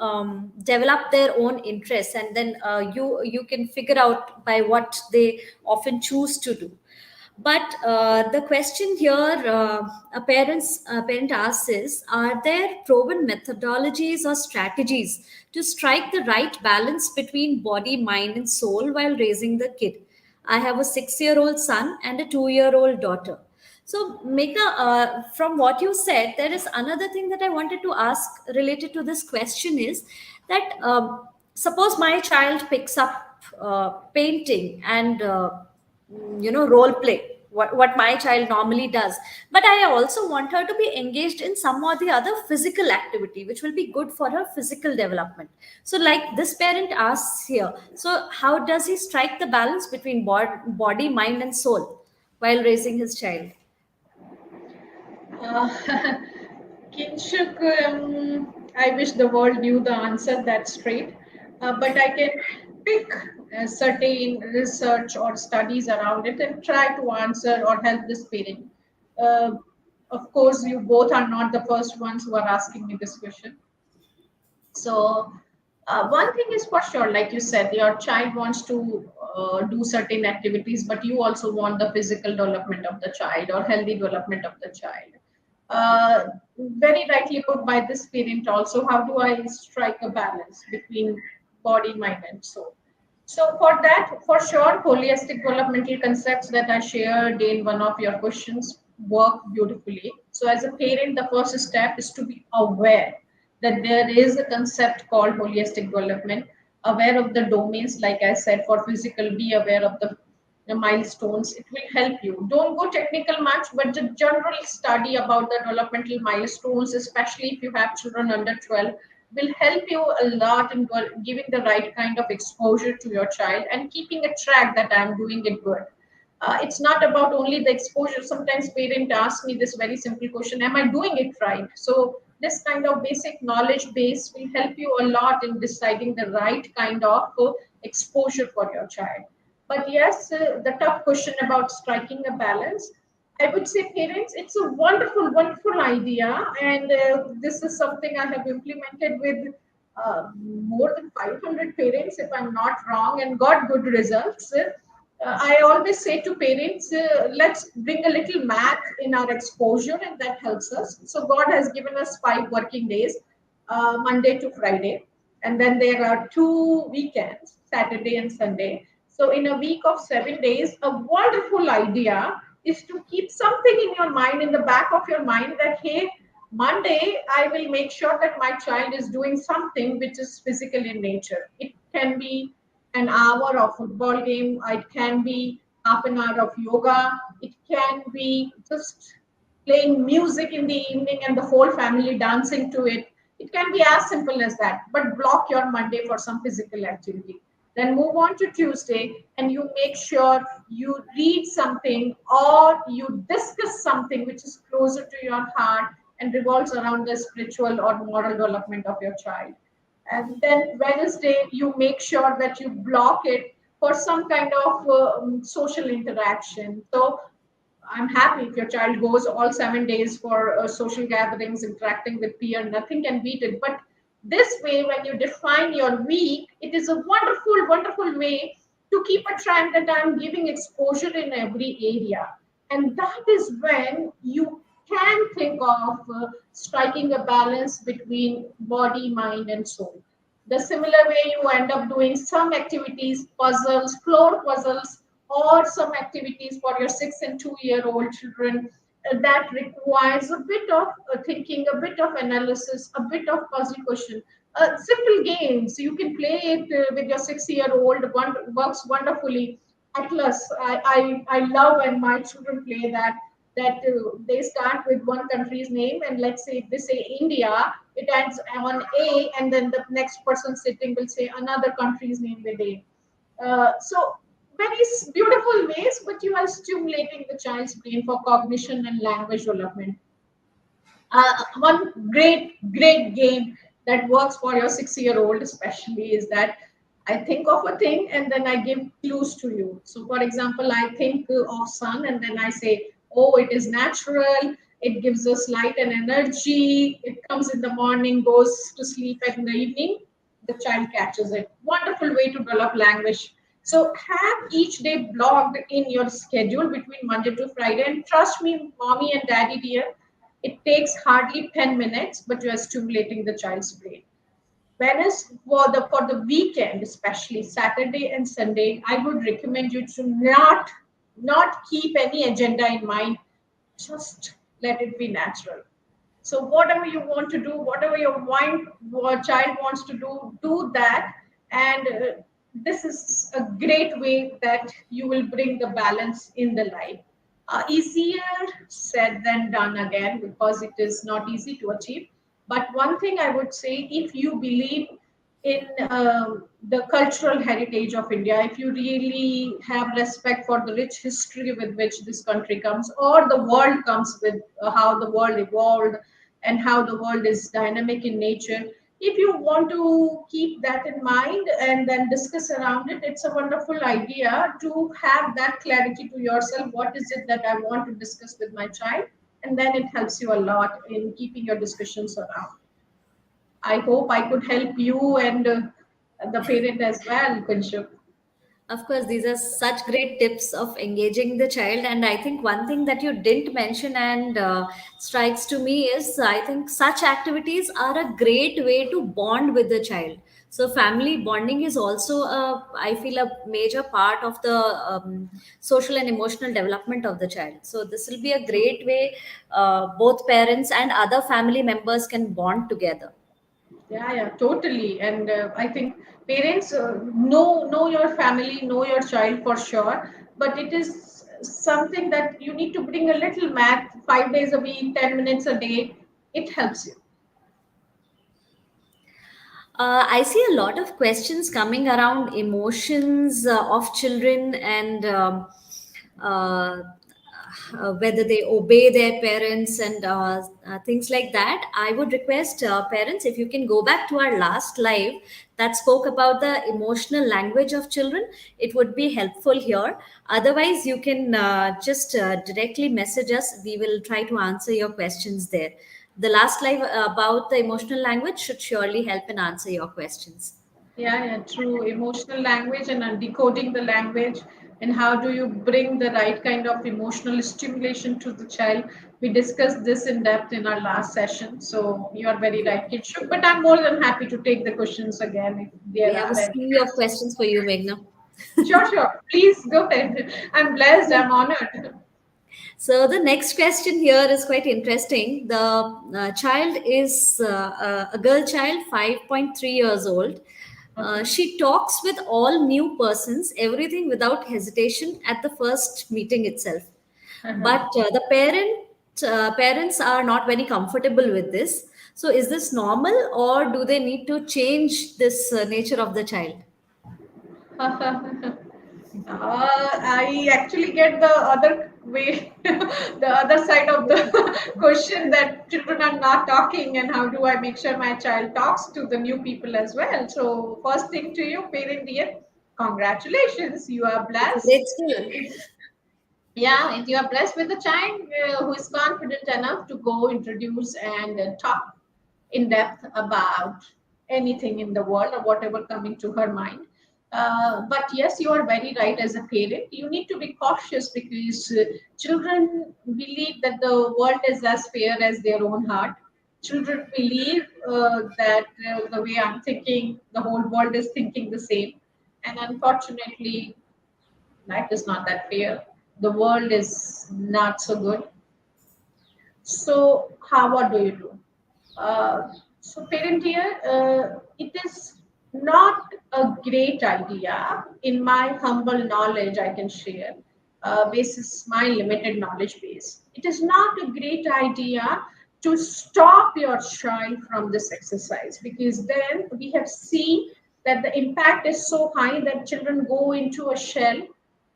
develop their own interests, and then you can figure out by what they often choose to do. But the question here, a parent asks is: are there proven methodologies or strategies to strike the right balance between body, mind, and soul while raising the kid? I have a 6-year-old son and a 2-year-old daughter. So, Meka, from what you said, there is another thing that I wanted to ask related to this question is that suppose my child picks up painting and role play, what my child normally does, but I also want her to be engaged in some or the other physical activity which will be good for her physical development. So like this parent asks here, so how does he strike the balance between body, mind and soul while raising his child? Uh, Kinshuk, I wish the world knew the answer that straight, but I can pick certain research or studies around it and try to answer or help this parent. Uh, of course, you both are not the first ones who are asking me this question. So, one thing is for sure, like you said, your child wants to do certain activities, but you also want the physical development of the child or healthy development of the child. Very rightly put by this parent also. How do I strike a balance between body, mind, and soul? So for that, for sure, holistic developmental concepts that I shared in one of your questions work beautifully. So as a parent, the first step is to be aware that there is a concept called holistic development, aware of the domains, like I said, for physical, be aware of the milestones. It will help you. Don't go technical much, but the general study about the developmental milestones, especially if you have children under 12, will help you a lot in giving the right kind of exposure to your child and keeping a track that I'm doing it good. It's not about only the exposure. Sometimes parents ask me this very simple question: am I doing it right? So this kind of basic knowledge base will help you a lot in deciding the right kind of exposure for your child. But yes, the tough question about striking a balance, I would say, parents, it's a wonderful, wonderful idea, and this is something I have implemented with more than 500 parents, if I'm not wrong, and got good results. I always say to parents, let's bring a little math in our exposure, and that helps us. So, God has given us 5 working days, Monday to Friday, and then there are 2 weekends, Saturday and Sunday. So, in a week of 7 days, a wonderful idea is to keep something in your mind, in the back of your mind, that hey, Monday, I will make sure that my child is doing something which is physical in nature. It can be an hour of football game, it can be half an hour of yoga, it can be just playing music in the evening and the whole family dancing to it. It can be as simple as that, but block your Monday for some physical activity. Then move on to Tuesday and you make sure you read something or you discuss something which is closer to your heart and revolves around the spiritual or moral development of your child. And then Wednesday, you make sure that you block it for some kind of social interaction. So I'm happy if your child goes all 7 days for social gatherings, interacting with peer, nothing can beat it. But this way, when you define your week, it is a wonderful, wonderful way to keep a track that I'm giving exposure in every area. And that is when you can think of striking a balance between body, mind, and soul. The similar way you end up doing some activities, puzzles, floor puzzles, or some activities for your 6 and 2 year old children that requires a bit of thinking, a bit of analysis, a bit of puzzle question. Simple games you can play it with your 6 year old. One works wonderfully. Atlas, I love when my children play that. They start with one country's name, and let's say if they say India, it ends on A, and then the next person sitting will say another country's name with A. So very beautiful ways, but you are stimulating the child's brain for cognition and language development. One great game that works for your 6 year old especially is that I think of a thing and then I give clues to you. So for example, I think of sun and then I say, oh, it is natural, it gives us light and energy, it comes in the morning, goes to sleep in the evening. The child catches it. Wonderful way to develop language. So have each day blocked in your schedule between Monday to Friday, and trust me, mommy and daddy dear, it takes hardly 10 minutes, but you are stimulating the child's brain. Whereas for the weekend, especially Saturday and Sunday, I would recommend you to not keep any agenda in mind. Just let it be natural. So whatever you want to do, whatever your child wants to do that. And this is a great way that you will bring the balance in the life. Easier said than done again, because it is not easy to achieve. But one thing I would say, if you believe in the cultural heritage of India, if you really have respect for the rich history with which this country comes, or the world comes with how the world evolved and how the world is dynamic in nature, if you want to keep that in mind and then discuss around it, it's a wonderful idea to have that clarity to yourself. What is it that I want to discuss with my child? And then it helps you a lot in keeping your discussions around. I hope I could help you and the parent as well, Kunshuk. Of course, these are such great tips of engaging the child. And I think one thing that you didn't mention and strikes to me is I think such activities are a great way to bond with the child. So, family bonding is also, I feel, a major part of the social and emotional development of the child. So, this will be a True. great way both parents and other family members can bond together. Yeah, yeah, totally. And I think parents know your family, know your child for sure. But it is something that you need to bring a little math 5 days a week, 10 minutes a day. It helps you. I see a lot of questions coming around emotions of children and uh, whether they obey their parents and things like that. I would request parents, if you can go back to our last live that spoke about the emotional language of children, it would be helpful here. Otherwise, you can just directly message us. We will try to answer your questions there. The last live about the emotional language should surely help and answer your questions. Yeah, yeah, true. Emotional language and decoding the language, and how do you bring the right kind of emotional stimulation to the child. We discussed this in depth in our last session. So you are very right, Kitshuk. But I'm more than happy to take the questions again if We there have a are any. sea of questions for you, Meghna. Sure, sure. Please go ahead. I'm blessed. I'm honored. So the next question here is quite interesting. The child is a girl child, 5.3 years old. Okay. She talks with all new persons, everything without hesitation at the first meeting itself. But the parents are not very comfortable with this. So is this normal, or do they need to change this nature of the child? I actually get the other way, the other side of the question, that children are not talking, and how do I make sure my child talks to the new people as well? So, first thing to you, parent dear, congratulations, you are It's a blessed. great skill. If Yeah, if you are blessed with a child who is confident enough to go introduce and talk in depth about anything in the world or whatever coming to her mind. But yes, you are very right. As a parent, you need to be cautious, because children believe that the world is as fair as their own heart. Children believe that the way I'm thinking, the whole world is thinking the same. And unfortunately, life is not that fair. The world is not so good. So, how what do you do? So, parent here, it is not a great idea. In my humble knowledge, I can share, basis my limited knowledge base. It is not a great idea to stop your child from this exercise, because then we have seen that the impact is so high that children go into a shell,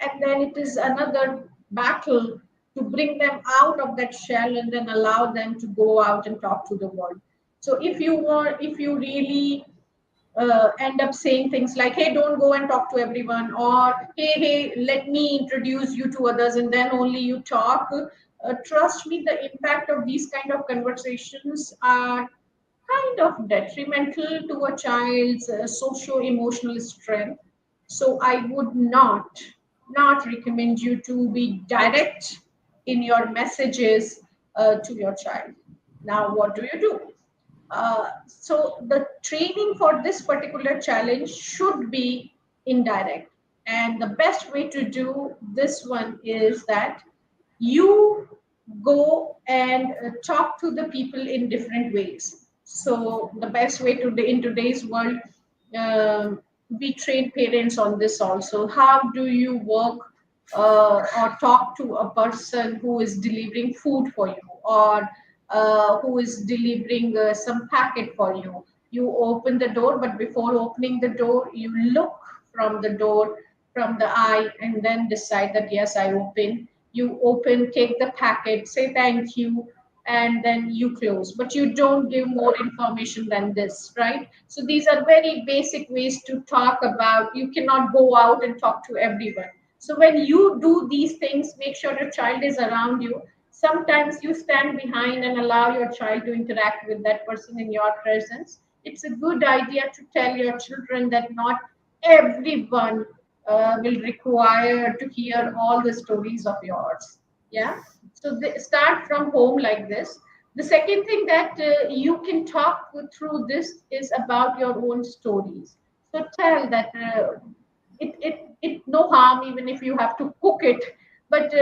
and then it is another battle to bring them out of that shell and then allow them to go out and talk to the world. So if you really end up saying things like, hey, don't go and talk to everyone, or hey, let me introduce you to others and then only you talk, trust me, the impact of these kind of conversations are kind of detrimental to a child's socio-emotional strength. So I would not recommend you to be direct in your messages to your child. Now, what do you do? So the training for this particular challenge should be indirect. And the best way to do this one is that you go and talk to the people in different ways. So the best way to in today's world, um, we train parents on this also. How do you work or talk to a person who is delivering food for you, or who is delivering some packet for you? You open the door, but before opening the door, you look from the door, from the eye, and then decide that yes, I open. You open, take the packet, say thank you, and then you close, but you don't give more information than this, right? So these are very basic ways to talk about. You cannot go out and talk to everyone. So when you do these things, make sure your child is around you. Sometimes you stand behind and allow your child to interact with that person in your presence. It's a good idea to tell your children that not everyone will require to hear all the stories of yours. Yeah. So they start from home like this. The second thing that you can talk through this is about your own stories. So tell that it no harm even if you have to cook it. But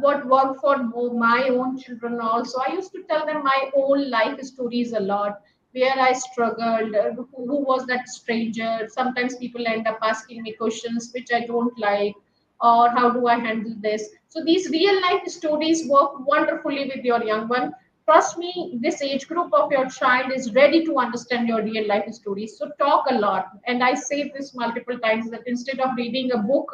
what worked for my own children also, I used to tell them my own life stories a lot, where I struggled, who was that stranger. Sometimes people end up asking me questions which I don't like, or how do I handle this. So these real life stories work wonderfully with your young one. Trust me, this age group of your child is ready to understand your real life stories. So talk a lot. And I say this multiple times that instead of reading a book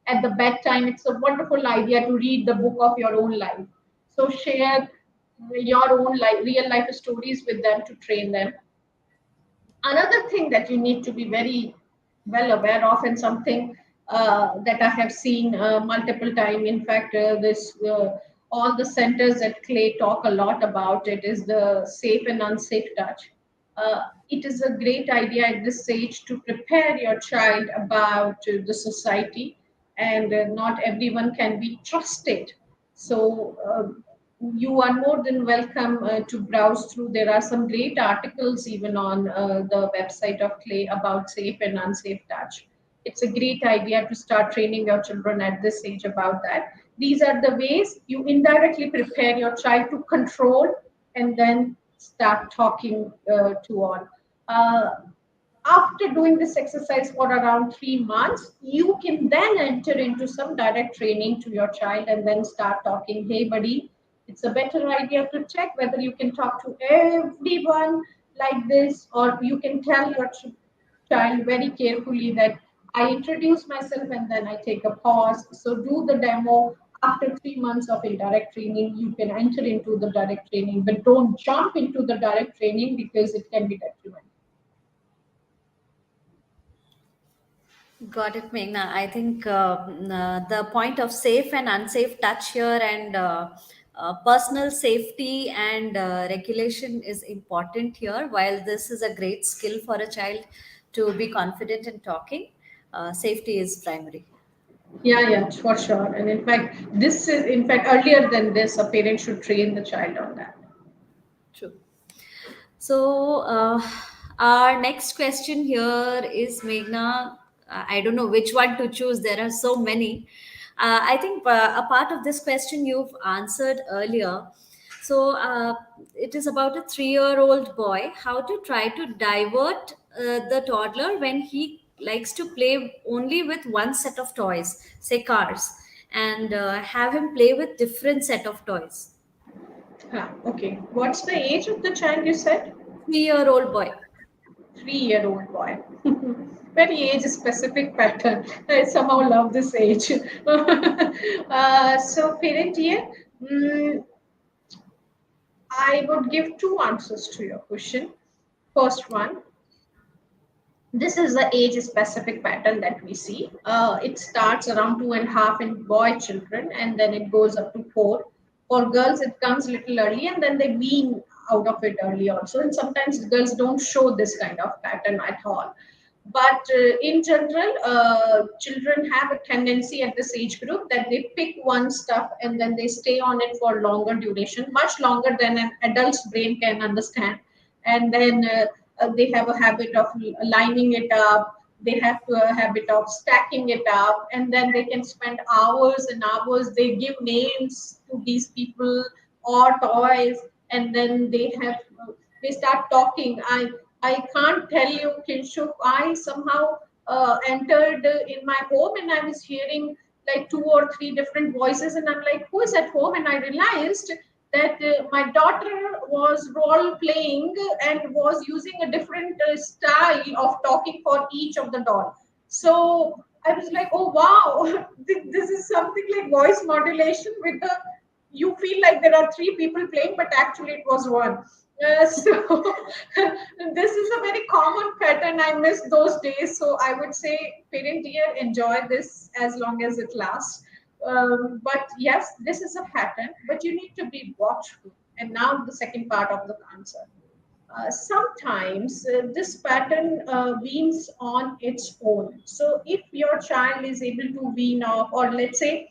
at the bedtime, it's a wonderful idea to read the book of your own life. So share your own real life stories with them to train them. Another thing that you need to be very well aware of, and something that I have seen multiple time, in fact, this all the centers at Clay talk a lot about it, is the safe and unsafe touch. It is a great idea at this age to prepare your child about the society, and not everyone can be trusted. So you are more than welcome to browse through. There are some great articles even on the website of Clay about safe and unsafe touch. It's a great idea to start training your children at this age about that. These are the ways you indirectly prepare your child to control and then start talking to all. Uh, After doing this exercise for around 3 months, you can then enter into some direct training to your child and then start talking. Hey, buddy, it's a better idea to check whether you can talk to everyone like this, or you can tell your child very carefully that I introduce myself and then I take a pause. So, do the demo. After 3 months of indirect training, you can enter into the direct training, but don't jump into the direct training because it can be detrimental. Got it, Meghna. I think the point of safe and unsafe touch here, and personal safety and regulation is important here. While this is a great skill for a child to be confident in talking, safety is primary. Yeah, yeah, for sure. And in fact, this is, in fact, earlier than this, a parent should train the child on that. True. So, our next question here is Meghna. I don't know which one to choose. There are so many. I think a part of this question you've answered earlier. So, it is about a 3-year-old boy. How to try to divert the toddler when he likes to play only with one set of toys, say cars, and have him play with different set of toys. Okay. What's the age of the child you said? 3-year-old boy. 3-year-old boy. Very age specific pattern. I somehow love this age. So, parent here, mm, I would give two answers to your question. First one, this is the age specific pattern that we see. It starts around 2.5 in boy children, and then it goes up to 4. For girls, it comes a little early, and then they wean out of it early also. And sometimes girls don't show this kind of pattern at all. But in general, children have a tendency at this age group that they pick one stuff and then they stay on it for longer duration, much longer than an adult's brain can understand. And then they have a habit of lining it up. They have a habit of stacking it up, and then they can spend hours and hours. They give names to these people or toys, and then they start talking. I can't tell you, Kinshuk. I somehow entered in my home, and I was hearing like two or three different voices, and I'm like, who is at home? And I realized that my daughter was role playing and was using a different style of talking for each of the doll. So I was like, oh wow, this is something like voice modulation with the, you feel like there are three people playing, but actually it was one. So this is a very common pattern. I miss those days. So I would say, parent dear, enjoy this as long as it lasts. But yes, this is a pattern, but you need to be watchful. And now the second part of the answer. Sometimes this pattern weans on its own. So if your child is able to wean off, or let's say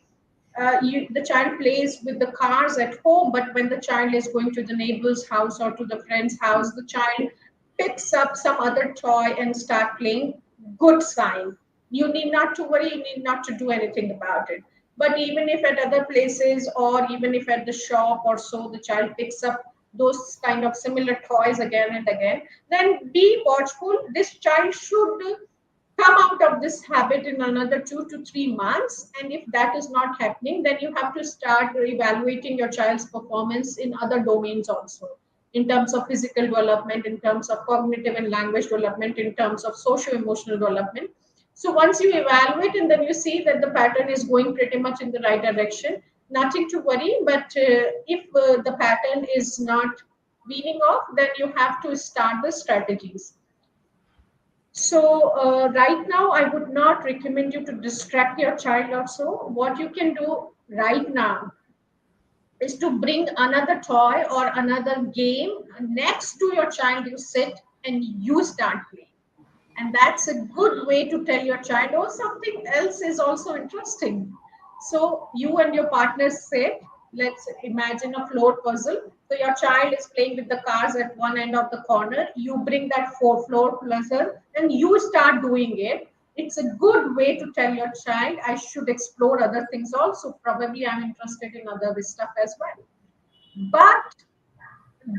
the child plays with the cars at home, but when the child is going to the neighbor's house or to the friend's house, the child picks up some other toy and start playing. Good sign. You need not to worry. You need not to do anything about it. But even if at other places, or even if at the shop or so, the child picks up those kind of similar toys again and again, then be watchful. This child should come out of this habit in another 2 to 3 months. And if that is not happening, then you have to start evaluating your child's performance in other domains also, in terms of physical development, in terms of cognitive and language development, in terms of socio emotional development. So once you evaluate and then you see that the pattern is going pretty much in the right direction, nothing to worry. But if the pattern is not weaning off, then you have to start the strategies. So right now, I would not recommend you to distract your child also. What you can do right now is to bring another toy or another game next to your child. You sit and you start playing. And that's a good way to tell your child, oh, something else is also interesting. So you and your partner sit, let's imagine a floor puzzle. So your child is playing with the cars at one end of the corner. You bring that four floor puzzle and you start doing it. It's a good way to tell your child, I should explore other things also. Probably I'm interested in other stuff as well. But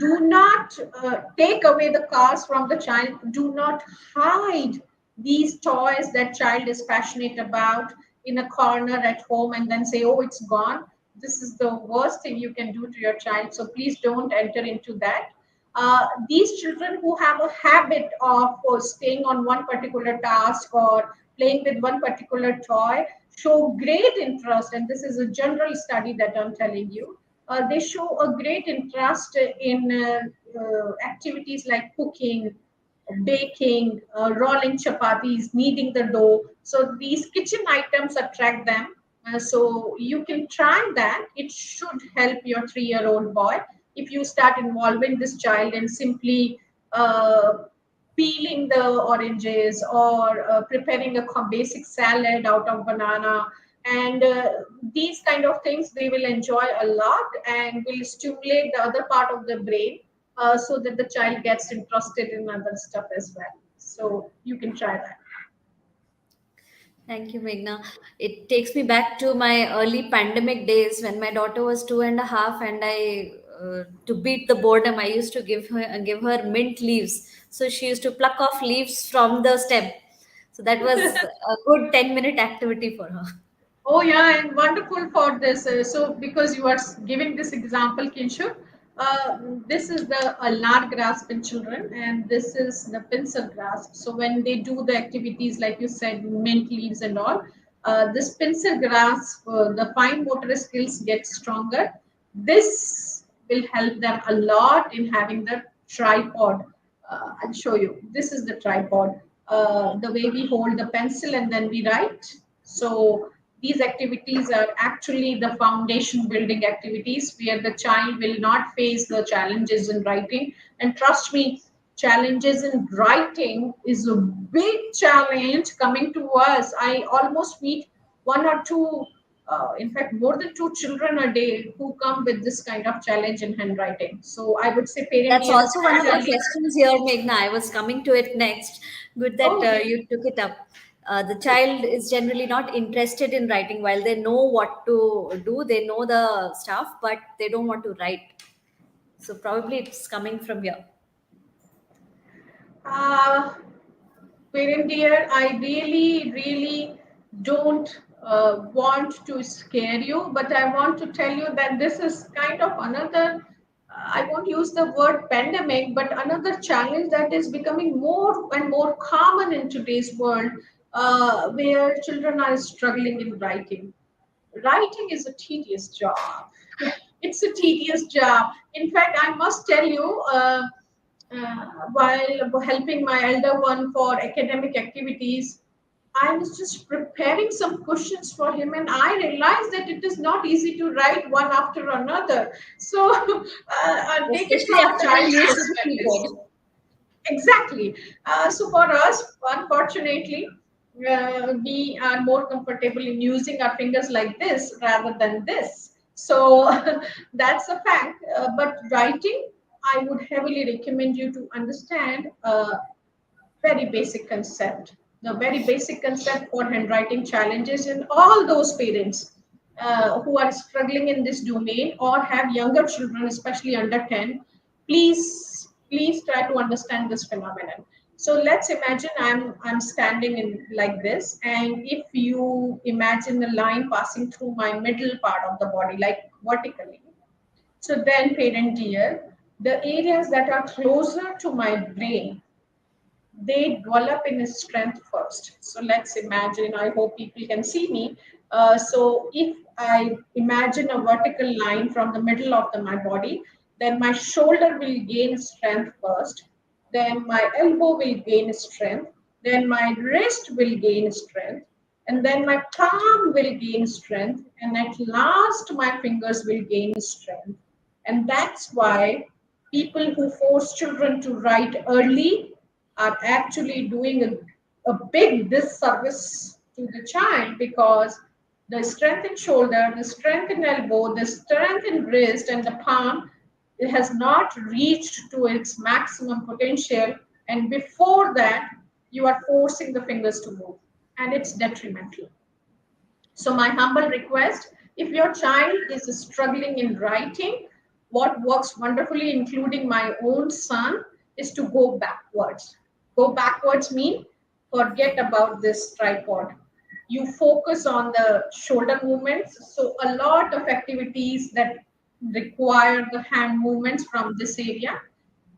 do not take away the cars from the child. Do not hide these toys that child is passionate about in a corner at home and then say, oh, it's gone. This is the worst thing you can do to your child, so please don't enter into that. These children who have a habit of staying on one particular task or playing with one particular toy show great interest, and this is a general study that I'm telling you. They show a great interest in activities like cooking, baking, rolling chapatis, kneading the dough. So these kitchen items attract them. So you can try that. It should help your 3-year-old boy if you start involving this child in simply peeling the oranges or preparing a basic salad out of banana, and these kind of things they will enjoy a lot and will stimulate the other part of the brain, so that the child gets interested in other stuff as well. So you can try that. Thank you, Meghna. It takes me back to my early pandemic days when my daughter was 2.5, and to beat the boredom, I used to give her mint leaves. So she used to pluck off leaves from the stem. So that was a good 10-minute activity for her. Oh yeah, and wonderful for this. So because you are giving this example, Kinshu, this is the ulnar grasp in children, and this is the pencil grasp. So when they do the activities like you said, mint leaves and all, this pencil grasp, the fine motor skills get stronger. This will help them a lot in having the tripod. I'll show you. This is the tripod. The way we hold the pencil and then we write. So these activities are actually the foundation building activities where the child will not face the challenges in writing. And trust me, challenges in writing is a big challenge coming to us. I almost meet one or two, in fact, more than two children a day who come with this kind of challenge in handwriting. So I would say, parent, That's yes, also one of the questions here, Meghna. I was coming to it next. Good that oh, yeah. you took it up. The child is generally not interested in writing. While they know what to do, they know the stuff, but they don't want to write. So probably it's coming from here. Uh, Parent dear, I really, really don't want to scare you, but I want to tell you that this is kind of another, I won't use the word pandemic, but another challenge that is becoming more and more common in today's world, where children are struggling in writing. Writing is a tedious job. It's a tedious job. In fact, I must tell you, while helping my elder one for academic activities, I was just preparing some questions for him, and I realized that it is not easy to write one after another. So, take it Especially from a after getting child's used to the perspective. keyboard. Exactly. So for us, unfortunately, we are more comfortable in using our fingers like this rather than this. So that's a fact. But writing, I would heavily recommend you to understand very basic concept. The very basic concept for handwriting challenges in all those parents who are struggling in this domain or have younger children, especially under 10, please try to understand this phenomenon. So let's imagine I'm standing in like this, and if you imagine a line passing through my middle part of the body, like vertically, so then parent dear, the areas that are closer to my brain, they develop in strength first. So let's imagine, I hope people can see me. So if I imagine a vertical line from the middle of my body, then my shoulder will gain strength first, then my elbow will gain strength, then my wrist will gain strength, and then my palm will gain strength, and at last my fingers will gain strength. And that's why people who force children to write early are actually doing a big disservice to the child, because the strength in shoulder, the strength in elbow, the strength in wrist and the palm, it has not reached to its maximum potential. And before that, you are forcing the fingers to move, and it's detrimental. So, my humble request, if your child is struggling in writing, what works wonderfully, including my own son, is to go backwards. Go backwards mean forget about this tripod. You focus on the shoulder movements. So, a lot of activities that require the hand movements from this area,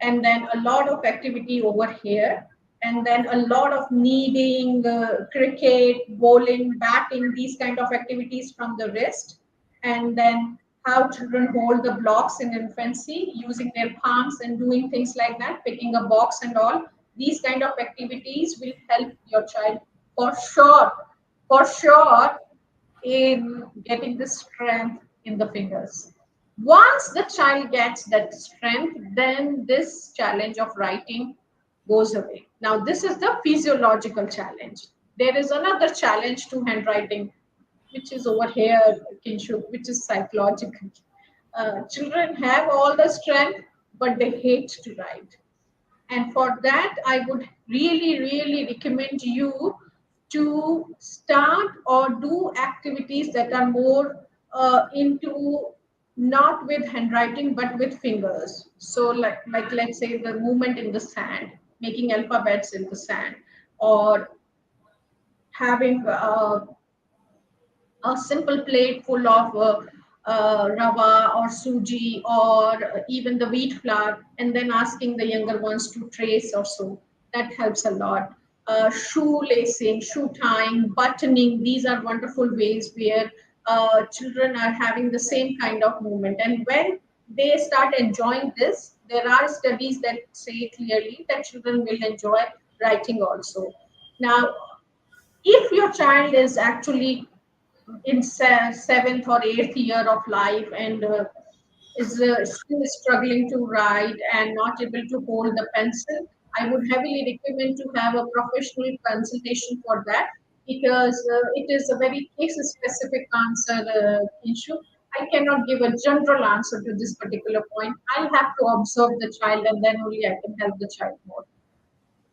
and then a lot of activity over here, and then a lot of kneading, cricket, bowling, batting, these kind of activities from the wrist, and then how children hold the blocks in infancy using their palms and doing things like that, picking a box and all. These kind of activities will help your child for sure, for sure, in getting the strength in the fingers. Once the child gets that strength, then this challenge of writing goes away. Now, this is the physiological challenge. There is another challenge to handwriting, which is over here, Kinshu, which is psychological. Children have all the strength, but they hate to write. And for that, I would really, really recommend you to start or do activities that are more into not with handwriting but with fingers. So, like let's say the movement in the sand, making alphabets in the sand, or having a simple plate full of rava or suji or even the wheat flour, and then asking the younger ones to trace or so. That helps a lot. Shoe lacing, shoe tying, buttoning, these are wonderful ways where children are having the same kind of movement. And when they start enjoying this, there are studies that say clearly that children will enjoy writing also. Now, if your child is actually in seventh or eighth year of life and is still struggling to write and not able to hold the pencil, I would heavily recommend to have a professional consultation for that, because it is a very case specific answer issue. I cannot give a general answer to this particular point. I'll have to observe the child, and then only I can help the child more.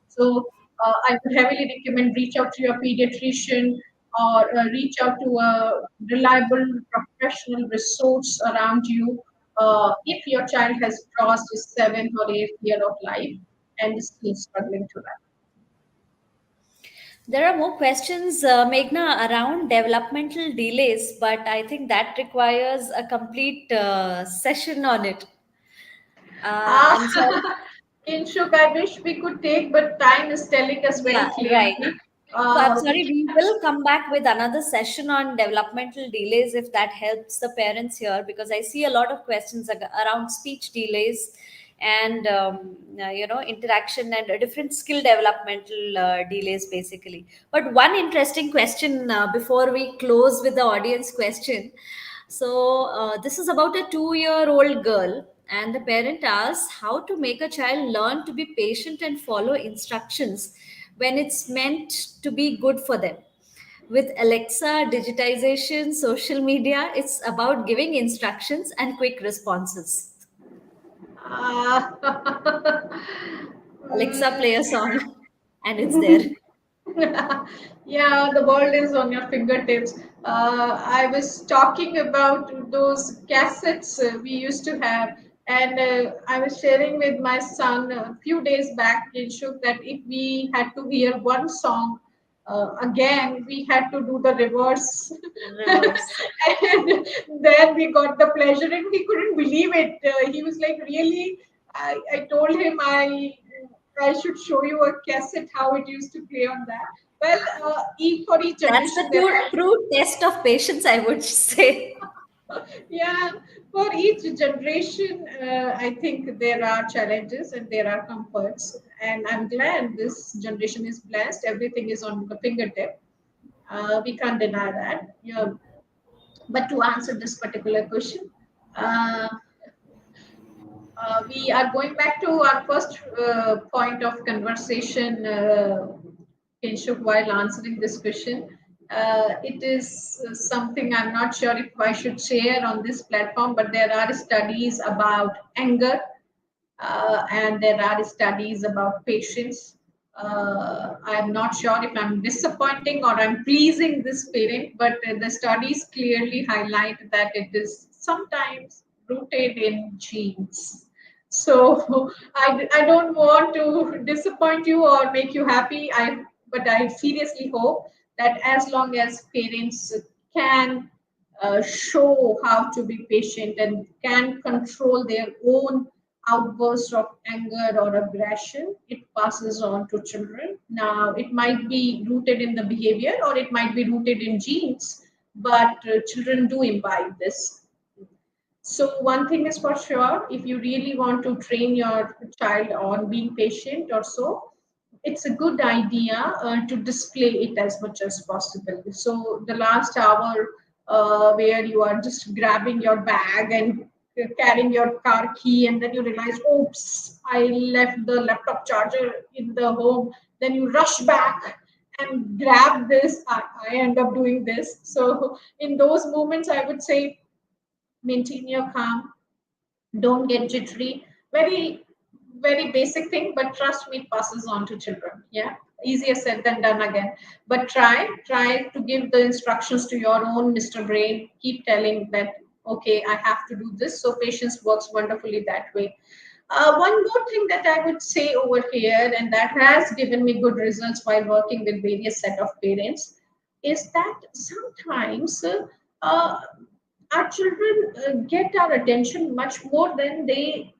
So I would heavily recommend reach out to your pediatrician, or reach out to a reliable professional resource around you if your child has crossed his seventh or eighth year of life and is still struggling to write. There are more questions, Meghna, around developmental delays, but I think that requires a complete session on it. Ah, I'm sorry. Kinshuk, I wish we could take, but time is telling us Yeah, very right. clearly. So I'm We sorry, we will come back with another session on developmental delays if that helps the parents here, because I see a lot of questions around speech delays and interaction and different skill developmental delays basically. But one interesting question before we close with the audience question. So this is about a 2-year-old girl, and the parent asks how to make a child learn to be patient and follow instructions when it's meant to be good for them. With Alexa, digitization, social media, it's about giving instructions and quick responses. uh, Alexa, play a song, and it's there. mm, yeah, the world is on your fingertips. I was talking about those cassettes we used to have, and I was sharing with my son a few days back in Shuk that if we had to hear one song again, we had to do the reverse. Reverse. And then we got the pleasure, and he couldn't believe it. He was like, really? I told him I should show you a cassette how it used to play on that. Well, for each That's generation the there true test of patience, I would say. are, yeah, for each generation, I think there are challenges and there are comforts, and I'm glad this generation is blessed. Everything is on the fingertip. We can't deny that. Yeah, but to answer this particular question, uh, we are going back to our first point of conversation, Kinshuk, while answering this question. It is something I'm not sure if I should share on this platform, but there are studies about anger, and there are studies about patience. I'm not sure if I'm disappointing or I'm pleasing this parent, but the studies clearly highlight that it is sometimes rooted in genes. So I don't want to disappoint you or make you happy. But I seriously hope that as long as parents can show how to be patient and can control their own outburst of anger or aggression, it passes on to children. Now, it might be rooted in the behavior or it might be rooted in genes, but children do imbibe this. So, one thing is for sure, if you really want to train your child on being patient or so, it's a good idea to display it as much as possible. So, the last hour where you are just grabbing your bag and carrying your car key, and then you realize, oops, I left the laptop charger in the home, then you rush back and grab this. I end up doing this. So, in those moments, I would say, maintain your calm, don't get jittery. Very, very basic thing, but trust me, it passes on to children. Yeah, easier said than done again. But try to give the instructions to your own Mr. Brain. Keep telling that, okay, I have to do this. So patience works wonderfully that way. One more thing that I would say over here, and that has given me good results while working with various set of parents, is that sometimes uh, our children get our attention much more than they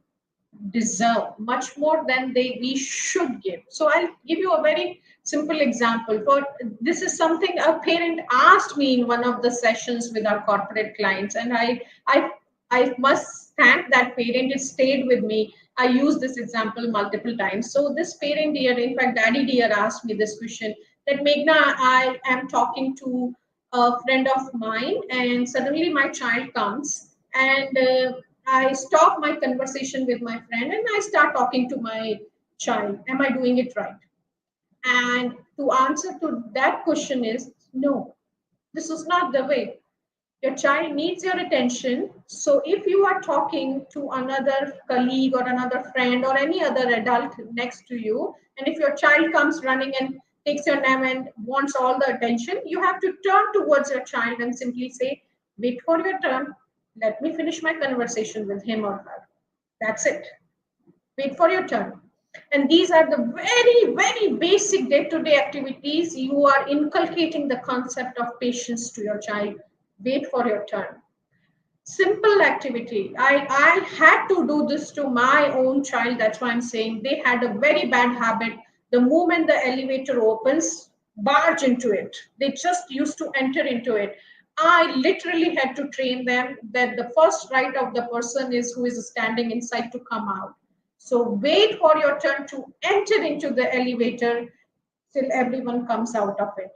deserve, much more than we should give. So I'll give you a very simple example. For this is something a parent asked me in one of the sessions with our corporate clients, and I I must thank that parent. It stayed with me. I used this example multiple times. So this parent dear, in fact, Daddy dear asked me this question that Meghna, I am talking to a friend of mine, and suddenly my child comes and I stop my conversation with my friend and I start talking to my child. Am I doing it right? And to answer to that question is no, this is not the way. Your child needs your attention. So if you are talking to another colleague or another friend or any other adult next to you, and if your child comes running and takes your name and wants all the attention, you have to turn towards your child and simply say, wait for your turn. Let me finish my conversation with him or her. That's it. Wait for your turn. And these are the very, very basic day to day activities. You are inculcating the concept of patience to your child. Wait for your turn. Simple activity. I had to do this to my own child. That's why I'm saying they had a very bad habit. The moment the elevator opens, barge into it. They just used to enter into it. I literally had to train them that the first right of the person is who is standing inside to come out. So wait for your turn to enter into the elevator till everyone comes out of it.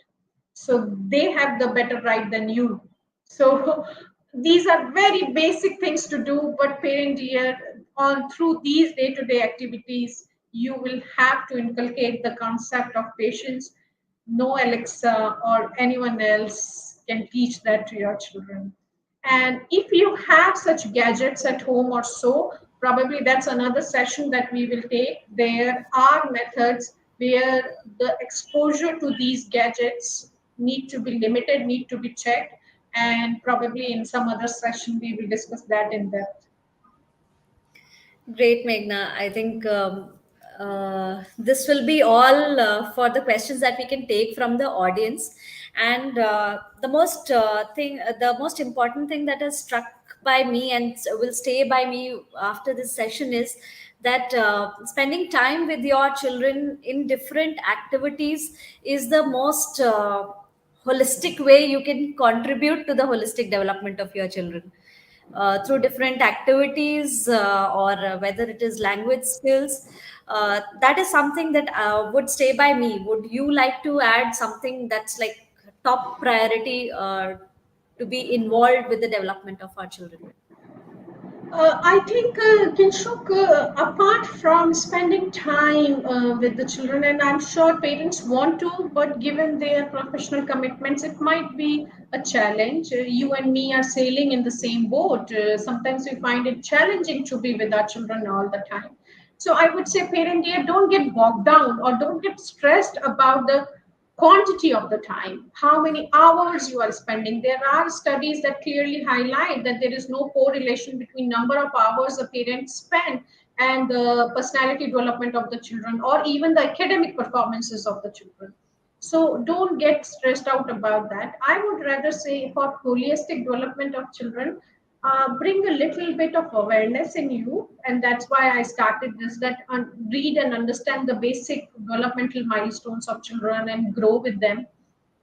So they have the better right than you. So these are very basic things to do, but parent year on through these day-to-day activities, you will have to inculcate the concept of patience. No Alexa or anyone else can teach that to your children. And if you have such gadgets at home or so, probably that's another session that we will take. There are methods where the exposure to these gadgets need to be limited, need to be checked, and probably in some other session we will discuss that in depth. Great, Meghna. I think this will be all for the questions that we can take from the audience. And the most important thing that has struck by me and will stay by me after this session is that spending time with your children in different activities is the most holistic way you can contribute to the holistic development of your children through different activities or whether it is language skills. That is something that would stay by me. Would you like to add something that's like top priority to be involved with the development of our children? I think, Kinshuk, apart from spending time with the children, and I'm sure parents want to, but given their professional commitments, it might be a challenge. You and me are sailing in the same boat. Sometimes we find it challenging to be with our children all the time. So I would say, parent dear, don't get bogged down or don't get stressed about the quantity of the time, how many hours you are spending. There are studies that clearly highlight that there is no correlation between number of hours a parent spend and the personality development of the children or even the academic performances of the children. So don't get stressed out about that. I would rather say for holistic development of children, bring a little bit of awareness in you, and that's why I started this. That read and understand the basic developmental milestones of children and grow with them.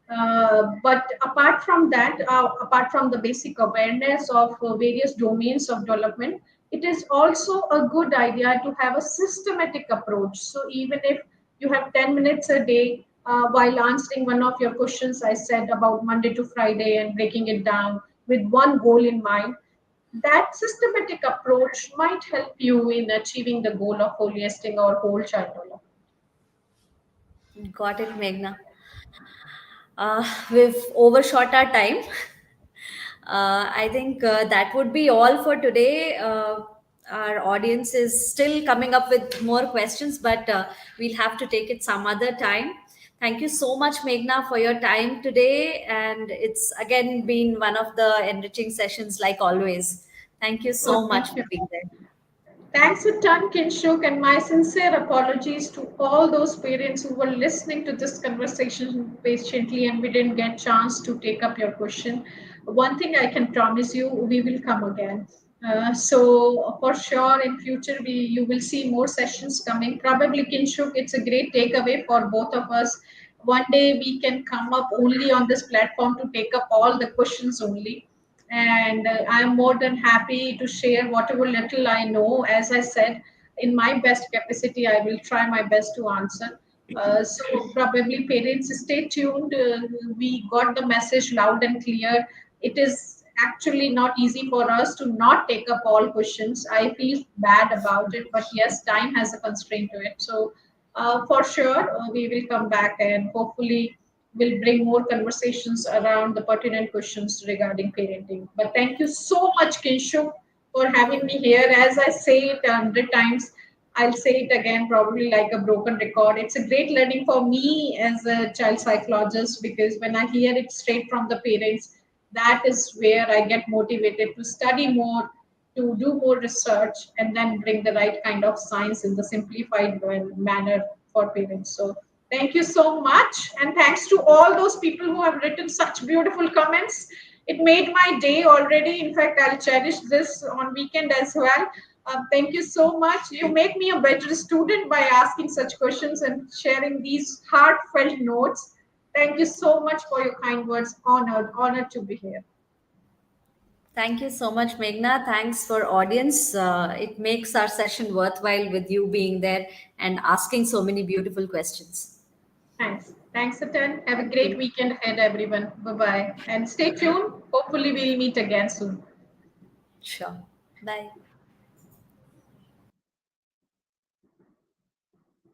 But apart from that, apart from the basic awareness of various domains of development, it is also a good idea to have a systematic approach. So even if you have 10 minutes a day while answering one of your questions, I said about Monday to Friday and breaking it down with one goal in mind, that systematic approach might help you in achieving the goal of holistic or whole child development. Got it, Meghna. We've overshot our time. I think that would be all for today. Our audience is still coming up with more questions, but we'll have to take it some other time. Thank you so much, Meghna, for your time today. And it's again been one of the enriching sessions, like always. Thank you Oh, so much thank for you. being there. Thanks a ton, Kinshuk, and my sincere apologies to all those parents who were listening to this conversation patiently and we didn't get chance to take up your question. One thing I can promise you, we will come again. So for sure, in future, you will see more sessions coming. Probably, Kinshuk, it's a great takeaway for both of us. One day we can come up only on this platform to take up all the questions only, and I'm more than happy to share whatever little I know. As I said, in my best capacity, I will try my best to answer. So probably parents, stay tuned. We got the message loud and clear. It is actually not easy for us to not take up all questions. I feel bad about it, but yes, time has a constraint to it. So for sure, we will come back and hopefully will bring more conversations around the pertinent questions regarding parenting. But thank you so much, Kinshuk, for having me here. As I say it 100 times, I'll say it again, probably like a broken record. It's a great learning for me as a child psychologist because when I hear it straight from the parents, that is where I get motivated to study more, to do more research and then bring the right kind of science in the simplified manner for parents. So thank you so much. And thanks to all those people who have written such beautiful comments. It made my day already. In fact, I'll cherish this on weekend as well. Thank you so much. You make me a better student by asking such questions and sharing these heartfelt notes. Thank you so much for your kind words. Honored to be here. Thank you so much, Meghna. Thanks for audience. It makes our session worthwhile with you being there and asking so many beautiful questions. Thanks. Thanks a ton. Have a Thank great you. weekend ahead, everyone. Bye bye. And stay tuned. Hopefully, we'll meet again soon. Sure. Bye.